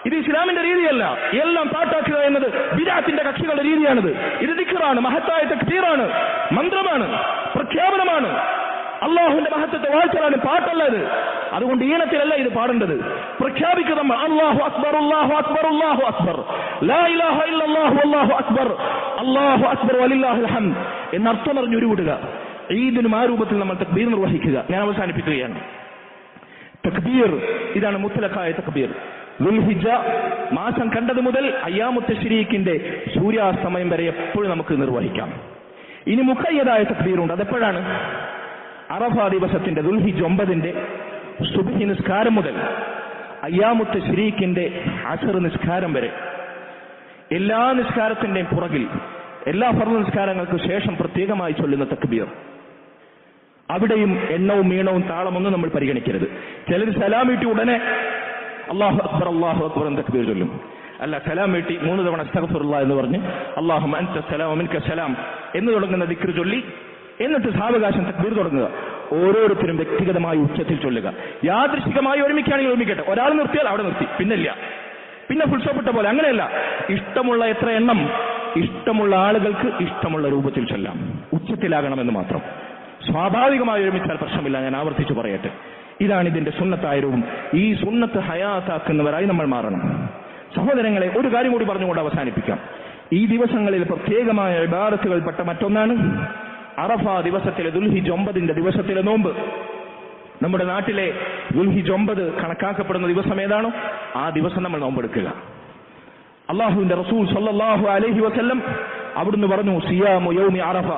ഇത് ഇസ്ലാമിന്റെ രീതിയല്ല. എല്ലാം പാട്ടാക്കുക എന്നത് ബിദ്അത്തിന്റെ കക്ഷികളുടെ രീതിയാണിത്. ഇത് ദിക്റാണ്, മഹത്തായ തക്ബീറാണ്, മന്ത്രമാണ്, പ്രഖ്യാപനമാണ്, അള്ളാഹുവിന്റെ മഹത്വത്തെ വാഴ്ചലാണ്. പാട്ടല്ല ഇത്. അതുകൊണ്ട് ഈണത്തിലല്ല ഇത് പാടേണ്ടത്. പ്രഖ്യാപിക്കുക നമ്മൾ അല്ലാഹു അക്ബർ അല്ലാഹു അക്ബർ അല്ലാഹു അക്ബർ ലാ ഇലാഹ ഇല്ലല്ലാഹു വല്ലാഹു അക്ബർ അല്ലാഹു അക്ബർ വലില്ലാഹിൽ ഹംദ് എന്നർത്ഥം അറിഞ്ഞ് ഉരുവിടുക. ഈദിനും ആ രൂപത്തിൽ നമ്മൾ തക്ബീർ നിർവഹിക്കുക. ഞാൻ അവസാനിപ്പിക്കുകയാണ്. തക്ബീർ ഇതാണ് മുത്ലഖായ തക്ബീർ. ദുൽഹിജ്ജ മാസം കണ്ടത് മുതൽ അയ്യാമു തശ്രീഖിന്റെ സൂര്യാസ്തമയം വരെ എപ്പോഴും നമുക്ക് നിർവഹിക്കാം. ഇനി മുഖയ്യദായ തക്ബീറുണ്ട്. അതെപ്പോഴാണ്? അറഫ ദിവസത്തിന്റെ ദുൽഹിജ്ജ 9 സുബ്ഹി നിസ്കാരം മുതൽ അയ്യാമു തശ്രീഖിന്റെ അസ്ർ നിസ്കാരം വരെ എല്ലാ നിസ്കാരത്തിന്റെയും പുറകിൽ എല്ലാ ഫർള് നിസ്കാരങ്ങൾക്ക് ശേഷം പ്രത്യേകമായി ചൊല്ലുന്ന തക്ബീർ. അവിടെയും എണ്ണവും മീണവും താളമൊന്നും നമ്മൾ പരിഗണിക്കരുത്. ചിലർ സലാം വീട്ടി ഉടനെ അല്ലാഹു അക്ബർ എന്ന് തക്ബീർ ചൊല്ലും. അല്ല, സലാം വീട്ടി 3 തവണ അസ്തഗ്ഫിറുല്ലാഹ് എന്ന് പറഞ്ഞ് അല്ലാഹുമ്മ അൻത സലാം വമിൻക സലാം എന്ന് തുടങ്ങുന്ന ദിക്ർ ചൊല്ലി എന്നിട്ട് സാവകാശം തക്ബീർ തുടങ്ങുക. ഓരോരുത്തരും വ്യക്തിഗതമായി ഉച്ചത്തിൽ ചൊല്ലുക. യാദൃശ്ചികമായി ഒരുമിക്കുകയാണെങ്കിൽ ഒരുമിക്കട്ടെ. ഒരാൾ നിർത്തിയാൽ അവിടെ നിർത്തി, പിന്നില്ല, പിന്നെ ഫുൾ സ്റ്റോപ്പ് ഇട്ട പോലെ. അങ്ങനെയല്ല. ഇഷ്ടമുള്ള എത്ര എണ്ണം ഇഷ്ടമുള്ള ആളുകൾക്ക് ഇഷ്ടമുള്ള രൂപത്തിൽ ചൊല്ലാം. ഉച്ചത്തിലാകണമെന്ന് മാത്രം. സ്വാഭാവികമായി ഒരുമിച്ചാൽ പ്രശ്നമില്ല. ഞാൻ ആവർത്തിച്ചു പറയട്ടെ, ഇതാണ് ഇതിന്റെ സുന്നത്തായ രൂപം. ഈ സുന്നത്ത് ഹയാത്താക്കുന്നവരായി നമ്മൾ മാറണം. സഹോദരങ്ങളെ, ഒരു കാര്യം കൂടി പറഞ്ഞുകൊണ്ട് അവസാനിപ്പിക്കാം. ഈ ദിവസങ്ങളിൽ പ്രത്യേകമായ ഇബാദത്തുകൾപ്പെട്ട മറ്റൊന്നാണ് അറഫ ദിവസത്തിലെ ദുൽഹിജ്ജ 9 ദിവസത്തിലെ നോമ്പ്. നമ്മുടെ നാട്ടിലെ ദുൽഹിജ്ജ് 9 കണക്കാക്കപ്പെടുന്ന ദിവസം ഏതാണോ ആ ദിവസം നമ്മൾ നോമ്പെടുക്കുക. അള്ളാഹുവിന്റെ റസൂൽ സല്ലല്ലാഹു അലൈഹി വസല്ലം അവിടുന്ന് പറഞ്ഞു, സിയാമു യൗമി അറഫ,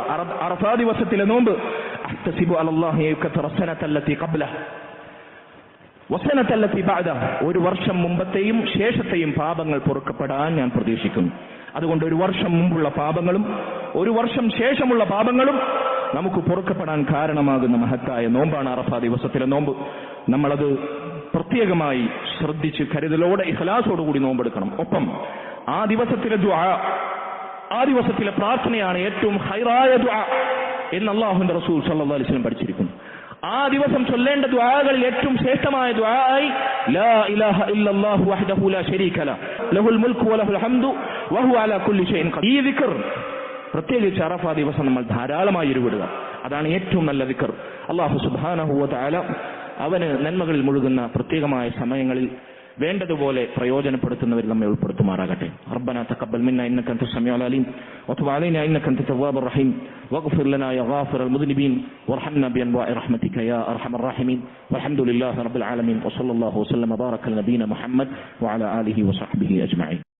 അറഫാ ദിവസത്തിലെ നോമ്പ്, അഹ്തസിബു അലല്ലാഹി യകതറ സനതല്ലതി ഖബ്ല വസനതല്ലതി ബഅദ, ഒരു വർഷം മുമ്പത്തെയും ശേഷത്തെയും പാപങ്ങൾ പൊറുക്കപ്പെടാൻ ഞാൻ പ്രതീക്ഷിക്കുന്നു. അതുകൊണ്ട് ഒരു വർഷം മുമ്പുള്ള പാപങ്ങളും ഒരു വർഷം ശേഷമുള്ള പാപങ്ങളും നമുക്ക് പൊറുക്കപ്പെടാൻ കാരണമാകുന്ന മഹത്തായ നോമ്പാണ് അറഫാ ദിവസത്തിലെ നോമ്പ്. നമ്മളത് പ്രത്യേകമായി ശ്രദ്ധിച്ച് കരുതലോടെ ഇഖ്ലാസോടുകൂടി നോമ്പെടുക്കണം. ഒപ്പം ആ ദിവസത്തിലെ ദുആ, ആ ദിവസത്തിലെ പ്രാർത്ഥനയാണ് ഏറ്റവും ഹൈറായ ദുആ എന്ന് അല്ലാഹുവിന്റെ റസൂൽ സല്ലല്ലാഹു അലൈഹി വസല്ലം പഠിച്ചിരിക്കുന്നു. ആ ദിവസം ചൊല്ലേണ്ട ദുആകളിൽ ഏറ്റവും ശ്രേഷ്ഠമായ ദുആയി ലാ ഇലാഹ ഇല്ലല്ലാഹു വഹ്ദഹു ലാ ശരീക ലഹു ലഹുൽ മുൽക്കു വലഹുൽ ഹംദു വഹുവ അലാ കുല്ലി ഷൈഇൻ ഖദീർ. ഈ ദിക്ർ പ്രത്യേകിച്ച് അറഫാ ദിവസം നമ്മൾ ധാരാളമായി ഉരുവിടുക. അതാണ് ഏറ്റവും നല്ല ദിക്ർ. അല്ലാഹു സുബ്ഹാനഹു വ തആല അവന് നന്മകളിൽ മുഴുകുന്ന പ്രത്യേകമായ സമയങ്ങളിൽ വേണ്ടതുപോലെ പ്രയോജനപ്പെടുത്തുന്നവരിൽ നമ്മെ ഉൾപ്പെടുത്തുമാറാകട്ടെ. റബ്ബനാ തഖബ്ബൽ മിന്നാ ഇന്നക അൻത സമീഉൽ അലീം വതുബ് അലൈനാ ഇന്നക അൻത തവ്വാബുർ റഹീം വഗ്ഫിർ ലനാ യാ ഗാഫിറൽ മുദ്നിബീൻ വർഹംനാ ബിഅൻവാഇ റഹ്മതിക യാ അർഹമർ റഹീമീൻ വൽഹംദുലില്ലാഹി റബ്ബിൽ ആലമീൻ വസല്ലല്ലാഹു വസല്ലമ വബാറക അലാ നബീന മുഹമ്മദ് വഅലാ ആലിഹി വസഹ്ബിഹി അജ്മഈൻ.